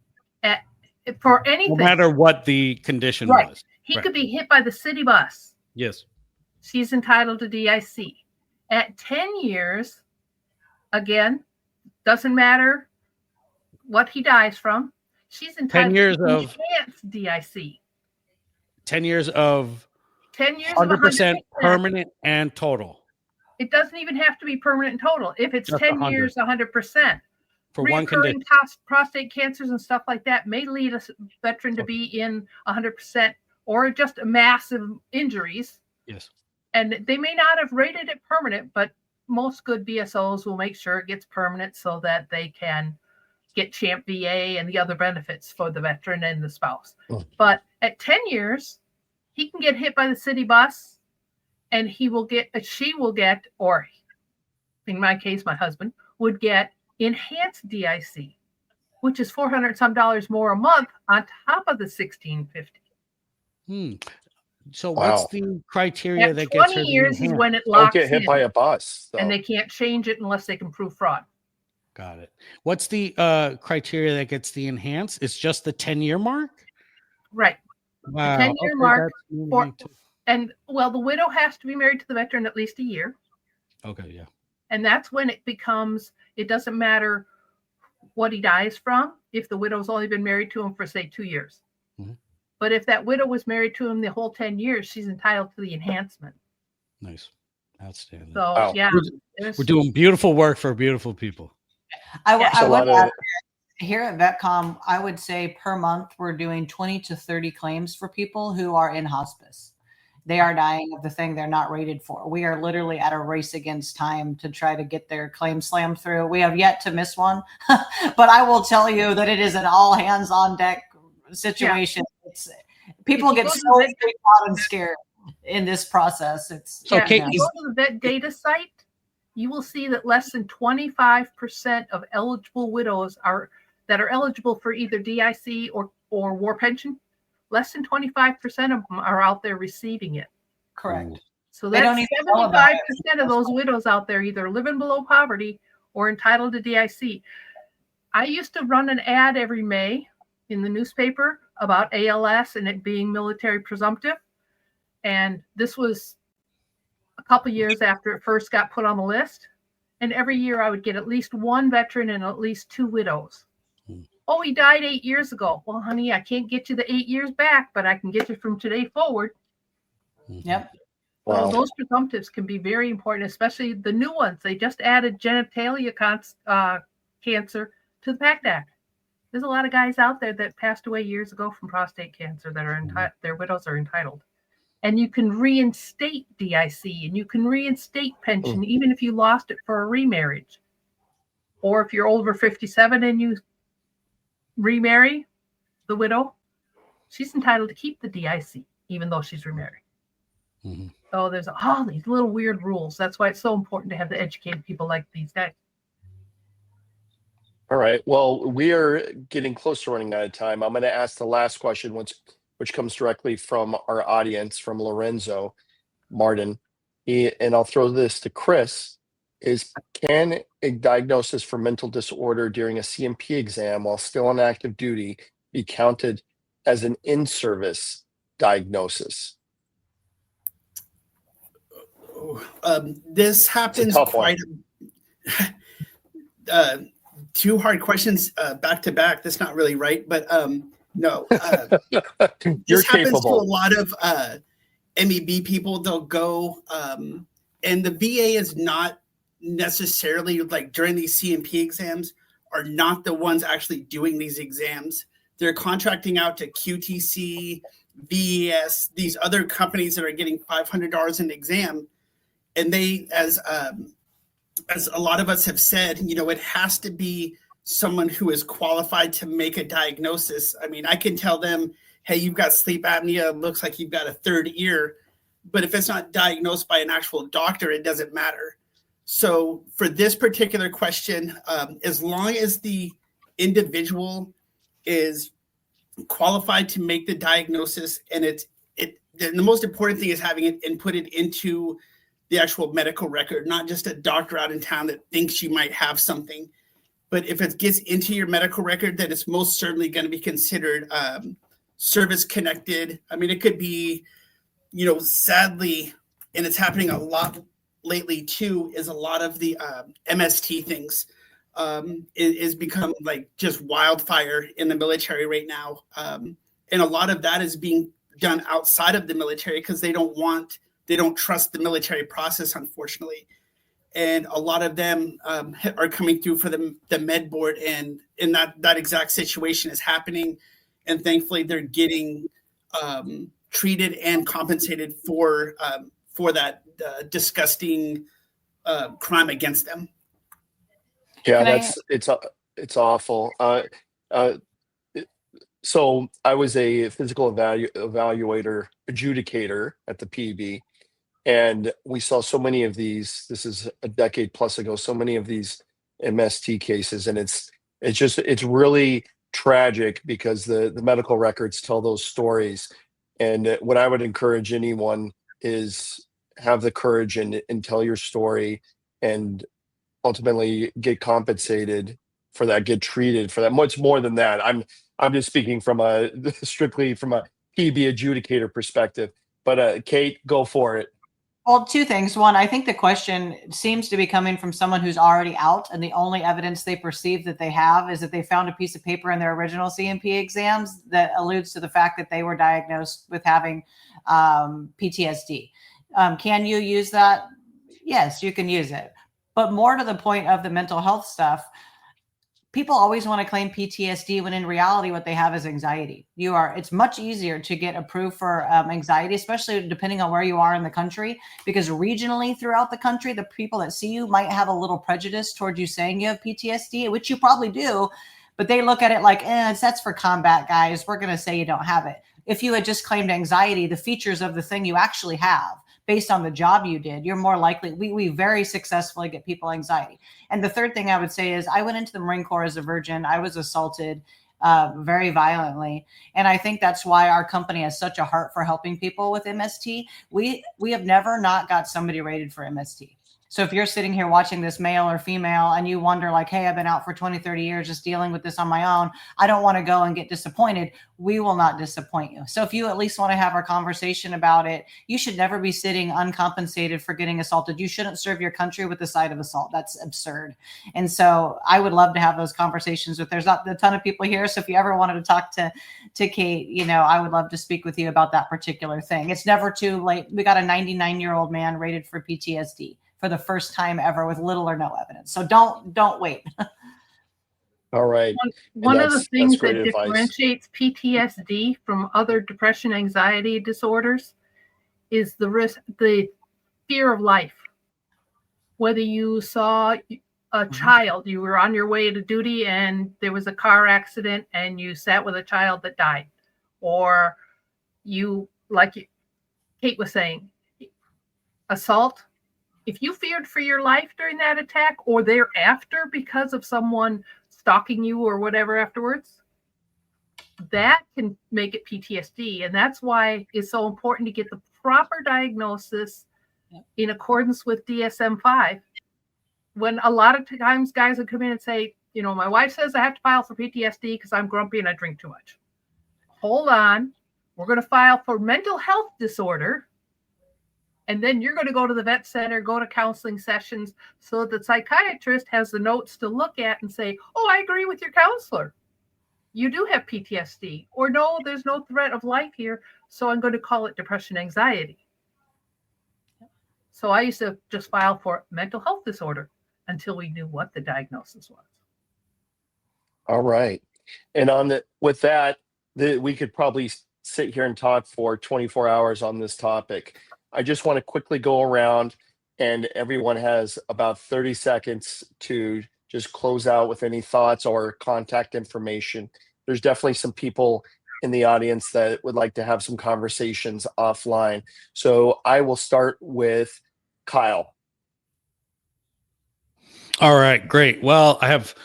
for anything, no matter what the condition was, he could be hit by the city bus. Yes, she's entitled to DIC. At 10 years, again, doesn't matter what he dies from, she's entitled 10 years to enhanced DIC. 10 years of 100% permanent and total. It doesn't even have to be permanent and total. If it's Just 10 100. years, 100%. For one condition. Prostate cancers and stuff like that may lead a veteran to be in 100% or just massive injuries. Yes. And they may not have rated it permanent, but most good BSOs will make sure it gets permanent so that they can get CHAMP VA and the other benefits for the veteran and the spouse. Oh. But at 10 years, he can get hit by the city bus, and she will get, or in my case, my husband would get enhanced DIC, which is $400 some more a month on top of the $1,650. Hmm. So what's Wow. the criteria At that gets 20 her the years is enhanced? when it Don't locks get hit in, by a bus, though. and they can't change it unless they can prove fraud. Got it. What's the criteria that gets the enhanced? It's just the 10-year mark? Right. Wow. 10-year Okay, mark that's new to for- me too. And well, the widow has to be married to the veteran at least a year. Okay, yeah. And that's when it becomes, it doesn't matter what he dies from if the widow's only been married to him for, say, 2 years. Mhm. But if that widow was married to him the whole 10 years, she's entitled to the enhancement. Nice. Outstanding. So, Wow. yeah. We're doing beautiful work for beautiful people. I There's a would lot add, of here at VETCOMM, I would say per month we're doing 20 to 30 claims for people who are in hospice. They are dying of the thing they're not rated for. We are literally at a race against time to try to get their claim slammed through. We have yet to miss one, but I will tell you that it is an all hands on deck situation. It's people get so freaked out and scared in this process. It's So, Kate, if you go to the vet data site, you will see that less than 25% of eligible widows that are eligible for either DIC or war pension. Less than 25% of them are out there receiving it. correct. So They don't that's even know about it. 75% of those widows out there either living below poverty or entitled to DIC. I used to run an ad every May in the newspaper about ALS and it being military presumptive. And this was a couple years after it first got put on the list. And every year I would get at least one veteran and at least 2 widows. Oh, he died 8 years ago. Well, honey, I can't get you the 8 years back, but I can get you from today forward. Yep. Wow. So those presumptives can be very important, especially the new ones. They just added genitalia cancer to the PACT Act. There's a lot of guys out there that passed away years ago from prostate cancer that are their widows are entitled. And you can reinstate DIC and you can reinstate pension even if you lost it for a remarriage. Or if you're over 57 and you remarry the widow, she's entitled to keep the DIC even though she's remarried. Mm-hmm. So there's all these little weird rules. That's why it's so important to have the educated people like these guys. All right. Well, we are getting close to running out of time. I'm going to ask the last question, which comes directly from our audience, from Lorenzo Martin. And I'll throw this to Chris. Can a diagnosis for mental disorder during a CMP exam while still on active duty be counted as an in-service diagnosis? This happens tough quite two hard questions back to back. That's not really right, but no. You're this happens capable. to a lot of MEB people. They'll go, and the VA is not necessarily, like during these CMP exams, are not the ones actually doing these exams. They're contracting out to QTC, VES, these other companies that are getting $500 an exam. And they, as a lot of us have said, it has to be someone who is qualified to make a diagnosis. I mean, I can tell them, hey, you've got sleep apnea, looks like you've got a third ear. But if it's not diagnosed by an actual doctor, it doesn't matter. So for this particular question, as long as the individual is qualified to make the diagnosis, and the most important thing is having it inputted into the actual medical record, not just a doctor out in town that thinks you might have something. But if it gets into your medical record, then it's most certainly going to be considered service connected. I mean, it could be, sadly, and it's happening a lot lately too, is a lot of the MST things is become like just wildfire in the military right now. And a lot of that is being done outside of the military because they don't trust the military process, unfortunately. And a lot of them are coming through for the med board, and that exact situation is happening. And thankfully, they're getting treated and compensated for that disgusting crime against them. Yeah, it's awful. So I was a physical evaluator, adjudicator at the PEB, and we saw so many of these. This is a decade plus ago. So many of these MST cases, and it's really tragic because the medical records tell those stories. And what I would encourage anyone is have the courage and tell your story, and ultimately get compensated for that, get treated for that. Much more than that. I'm just speaking from a strictly from a PB adjudicator perspective. But Kate, go for it. Well, two things. One, I think the question seems to be coming from someone who's already out, and the only evidence they perceive that they have is that they found a piece of paper in their original CMP exams that alludes to the fact that they were diagnosed with having PTSD. Can you use that? Yes, you can use it. But more to the point of the mental health stuff, people always want to claim PTSD when in reality what they have is anxiety. It's much easier to get approved for anxiety, especially depending on where you are in the country, because regionally throughout the country, the people that see you might have a little prejudice toward you saying you have PTSD, which you probably do, but they look at it like, that's for combat guys. We're going to say you don't have it. If you had just claimed anxiety, the features of the thing you actually have, based on the job you did, you're more likely. We very successfully get people anxiety. And the third thing I would say is I went into the Marine Corps as a virgin. I was assaulted very violently. And I think that's why our company has such a heart for helping people with MST. We have never not got somebody rated for MST. So if you're sitting here watching this, male or female, and you wonder like, hey, I've been out for 20, 30 years just dealing with this on my own, I don't want to go and get disappointed. We will not disappoint you. So if you at least want to have our conversation about it, you should never be sitting uncompensated for getting assaulted. You shouldn't serve your country with the side of assault. That's absurd. And so I would love to have those conversations with, there's not a ton of people here. So if you ever wanted to talk to Kate, I would love to speak with you about that particular thing. It's never too late. We got a 99-year-old man rated for PTSD for the first time ever with little or no evidence. So don't wait. All right. One of the things that differentiates PTSD from other depression, anxiety disorders is the fear of life. Whether you saw a child, you were on your way to duty and there was a car accident and you sat with a child that died, or you, like Kate was saying, assault. If you feared for your life during that attack or thereafter because of someone stalking you or whatever afterwards, that can make it PTSD. And that's why it's so important to get the proper diagnosis in accordance with DSM-5. When a lot of times guys would come in and say, my wife says I have to file for PTSD because I'm grumpy and I drink too much. Hold on. We're going to file for mental health disorder. And then you're going to go to the vet center, go to counseling sessions, so that the psychiatrist has the notes to look at and say, oh, I agree with your counselor. You do have PTSD. Or no, there's no threat of life here, so I'm going to call it depression anxiety. So I used to just file for mental health disorder until we knew what the diagnosis was. All right. And with that, we could probably sit here and talk for 24 hours on this topic. I just want to quickly go around, and everyone has about 30 seconds to just close out with any thoughts or contact information. There's definitely some people in the audience that would like to have some conversations offline. So I will start with Kyle. All right, great. Well, I have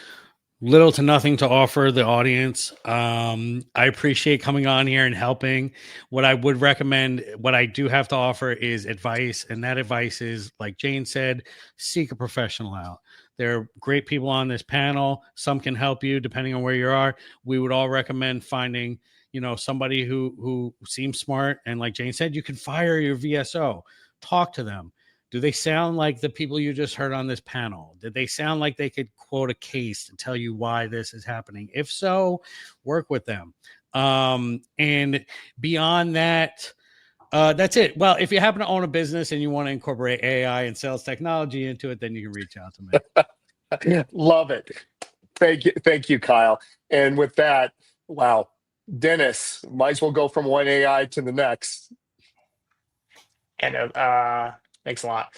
little to nothing to offer the audience. I appreciate coming on here and helping. What I would recommend, what I do have to offer is advice. And that advice is, like Jane said, seek a professional out. There are great people on this panel. Some can help you depending on where you are. We would all recommend finding, somebody who seems smart. And like Jane said, you can fire your VSO, talk to them. Do they sound like the people you just heard on this panel? Did they sound like they could quote a case to tell you why this is happening? If so, work with them. And beyond that, that's it. Well, if you happen to own a business and you want to incorporate AI and sales technology into it, then you can reach out to me. Love it. Thank you, Kyle. And with that, wow, Dennis, might as well go from one AI to the next. And thanks a lot.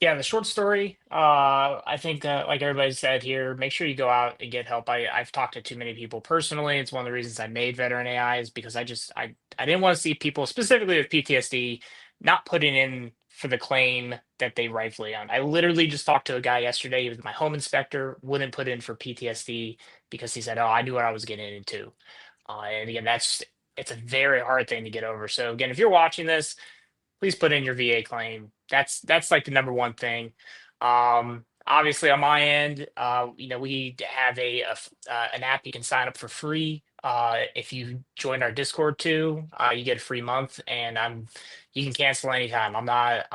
Yeah, the short story, I think like everybody said here, make sure you go out and get help. I've talked to too many people personally. It's one of the reasons I made VeteranAI, is because I didn't want to see people specifically with PTSD not putting in for the claim that they rightfully own. I literally just talked to a guy yesterday. He was my home inspector, wouldn't put in for PTSD because he said, oh, I knew what I was getting into. And again, it's a very hard thing to get over. So again, if you're watching this, please put in your VA claim. That's like the number one thing. Obviously, on my end, we have an app you can sign up for free. If you join our Discord too, you get a free month, and you can cancel anytime. I'm not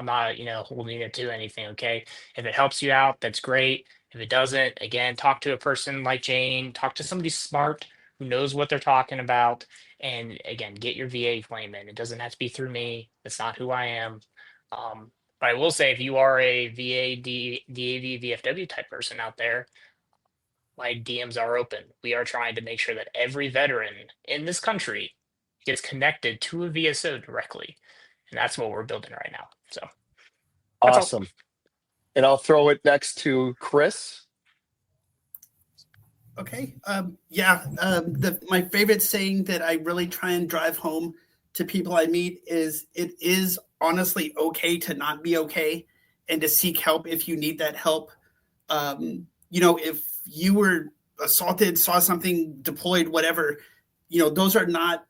holding it to anything. Okay, if it helps you out, that's great. If it doesn't, again, talk to a person like Jane. Talk to somebody smart who knows what they're talking about. And again, get your VA claim in. It doesn't have to be through me. That's not who I am. But I will say, if you are a VA, DAV, VFW type person out there, my DMs are open. We are trying to make sure that every veteran in this country gets connected to a VSO directly. And that's what we're building right now. So that's all. Awesome. And I'll throw it next to Chris. Okay. My favorite saying that I really try and drive home to people I meet is, it is honestly okay to not be okay, and to seek help if you need that help. If you were assaulted, saw something, deployed, whatever, those are not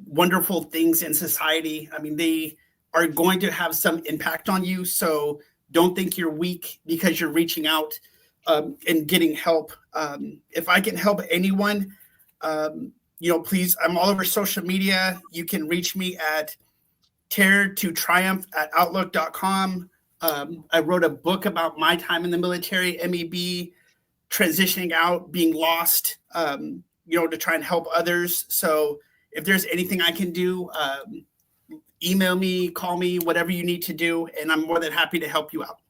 wonderful things in society. I mean, they are going to have some impact on you. So don't think you're weak because you're reaching out and getting help. If I can help anyone, please, I'm all over social media. You can reach me at terrortotriumph@outlook.com. I wrote a book about my time in the military, MEB, transitioning out, being lost, to try and help others. So if there's anything I can do, email me, call me, whatever you need to do, and I'm more than happy to help you out.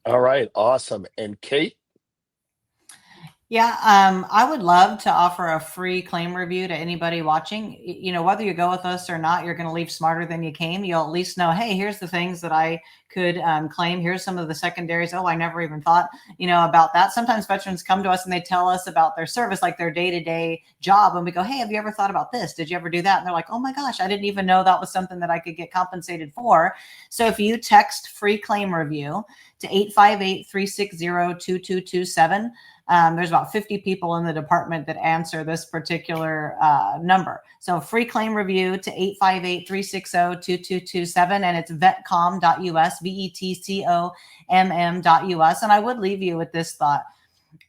All right. Awesome. And Kate? Yeah, I would love to offer a free claim review to anybody watching. Whether you go with us or not, you're going to leave smarter than you came. You'll at least know, hey, here's the things that I could claim. Here's some of the secondaries. Oh, I never even thought, about that. Sometimes veterans come to us and they tell us about their service, like their day-to-day job. And we go, hey, have you ever thought about this? Did you ever do that? And they're like, oh my gosh, I didn't even know that was something that I could get compensated for. So if you text free claim review to 858-360-2227, there's about 50 people in the department that answer this particular number. So free claim review to 858-360-2227, and it's VETCOMM.us, VETCOMM.us. And I would leave you with this thought.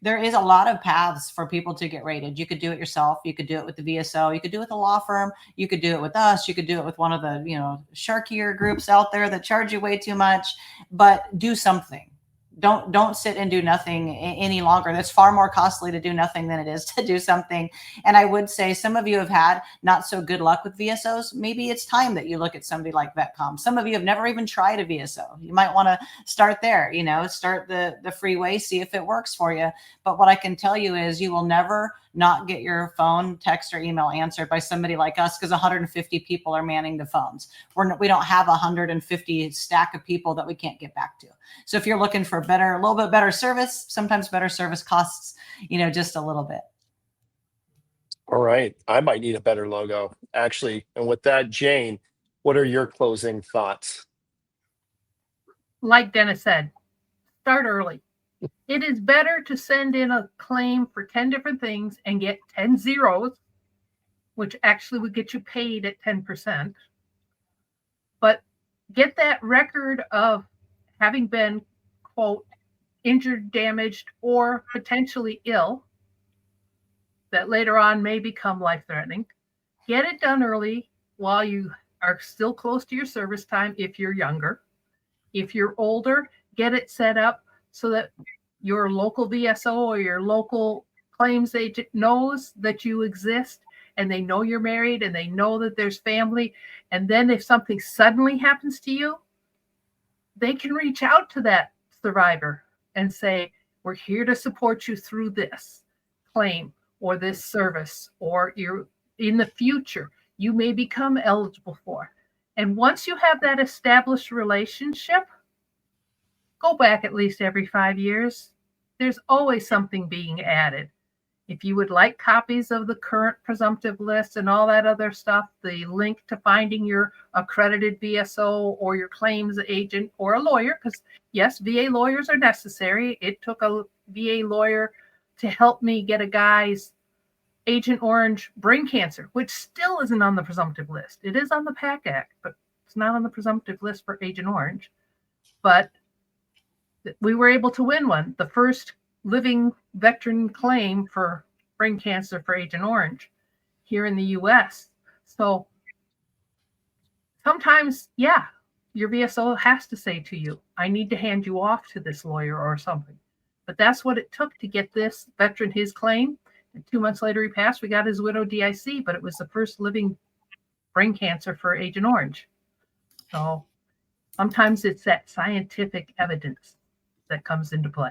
There is a lot of paths for people to get rated. You could do it yourself. You could do it with the VSO. You could do it with a law firm. You could do it with us. You could do it with one of the, sharkier groups out there that charge you way too much, but do something. Don't sit and do nothing any longer. That's far more costly to do nothing than it is to do something. And I would say some of you have had not so good luck with VSOs. Maybe it's time that you look at somebody like VETCOMM. Some of you have never even tried a VSO. You might want to start there, start the free way, see if it works for you. But what I can tell you is you will never not get your phone, text, or email answered by somebody like us, because 150 people are manning the phones. We don't have 150 stack of people that we can't get back to. So if you're looking for a little bit better service, sometimes better service costs, just a little bit. All right. I might need a better logo, actually. And with that, Jane, what are your closing thoughts? Like Dennis said, start early. It is better to send in a claim for 10 different things and get 10 zeros, which actually would get you paid at 10%. But get that record of having been, quote, injured, damaged, or potentially ill that later on may become life-threatening. Get it done early while you are still close to your service time if you're younger. If you're older, get it set up so that your local VSO or your local claims agent knows that you exist, and they know you're married, and they know that there's family. And then if something suddenly happens to you, they can reach out to that survivor and say, we're here to support you through this claim or this service, or you're in the future, you may become eligible for. And once you have that established relationship, go back at least every 5 years. There's always something being added. If you would like copies of the current presumptive list and all that other stuff, the link to finding your accredited VSO or your claims agent or a lawyer, because yes, VA lawyers are necessary. It took a VA lawyer to help me get a guy's Agent Orange brain cancer, which still isn't on the presumptive list. It is on the PAC Act, but it's not on the presumptive list for Agent Orange. But we were able to win one, the first living veteran claim for brain cancer for Agent Orange here in the US. So sometimes, yeah, your VSO has to say to you, I need to hand you off to this lawyer or something. But that's what it took to get this veteran his claim. And 2 months later, he passed. We got his widow DIC, but it was the first living brain cancer for Agent Orange. So sometimes it's that scientific evidence that comes into play.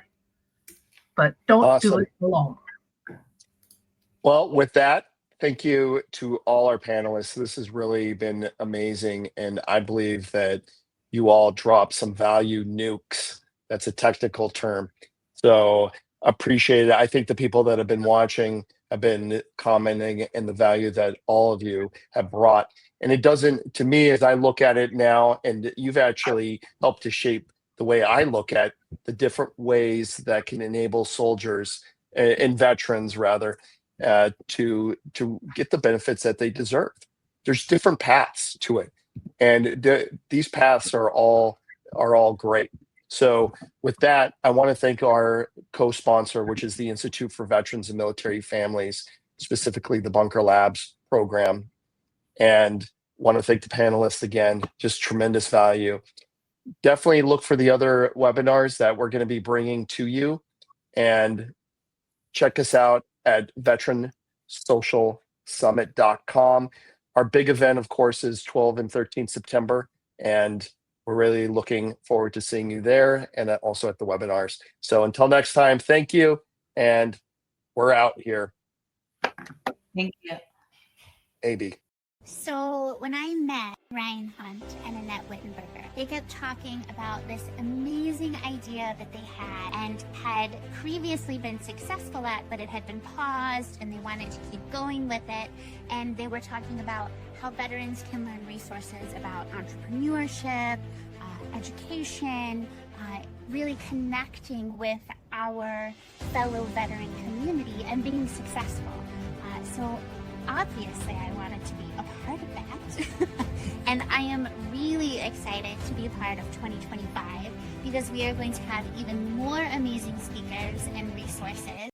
But don't do it alone. Well, with that, thank you to all our panelists. This has really been amazing. And I believe that you all dropped some value nukes. That's a technical term. So appreciate it. I think the people that have been watching have been commenting and the value that all of you have brought. And it doesn't, to me, as I look at it now, and you've actually helped to shape the way I look at the different ways that can enable soldiers and veterans rather to get the benefits that they deserve. There's different paths to it, and these paths are all great. So with that, I want to thank our co-sponsor, which is the Institute for Veterans and Military Families, specifically the Bunker Labs program, and want to thank the panelists again. Just tremendous value. Definitely look for the other webinars that we're going to be bringing to you, and check us out at VeteranSocialSummit.com. Our big event, of course, is 12 and 13 September, and we're really looking forward to seeing you there and also at the webinars. So until next time, thank you, and we're out here. Thank you. AB. So when I met Ryan Hunt and Annette Wittenberger, they kept talking about this amazing idea that they had and had previously been successful at, but it had been paused and they wanted to keep going with it. And they were talking about how veterans can learn resources about entrepreneurship, education, really connecting with our fellow veteran community and being successful. So obviously I wanted to be a part of that. And I am really excited to be a part of 2025 because we are going to have even more amazing speakers and resources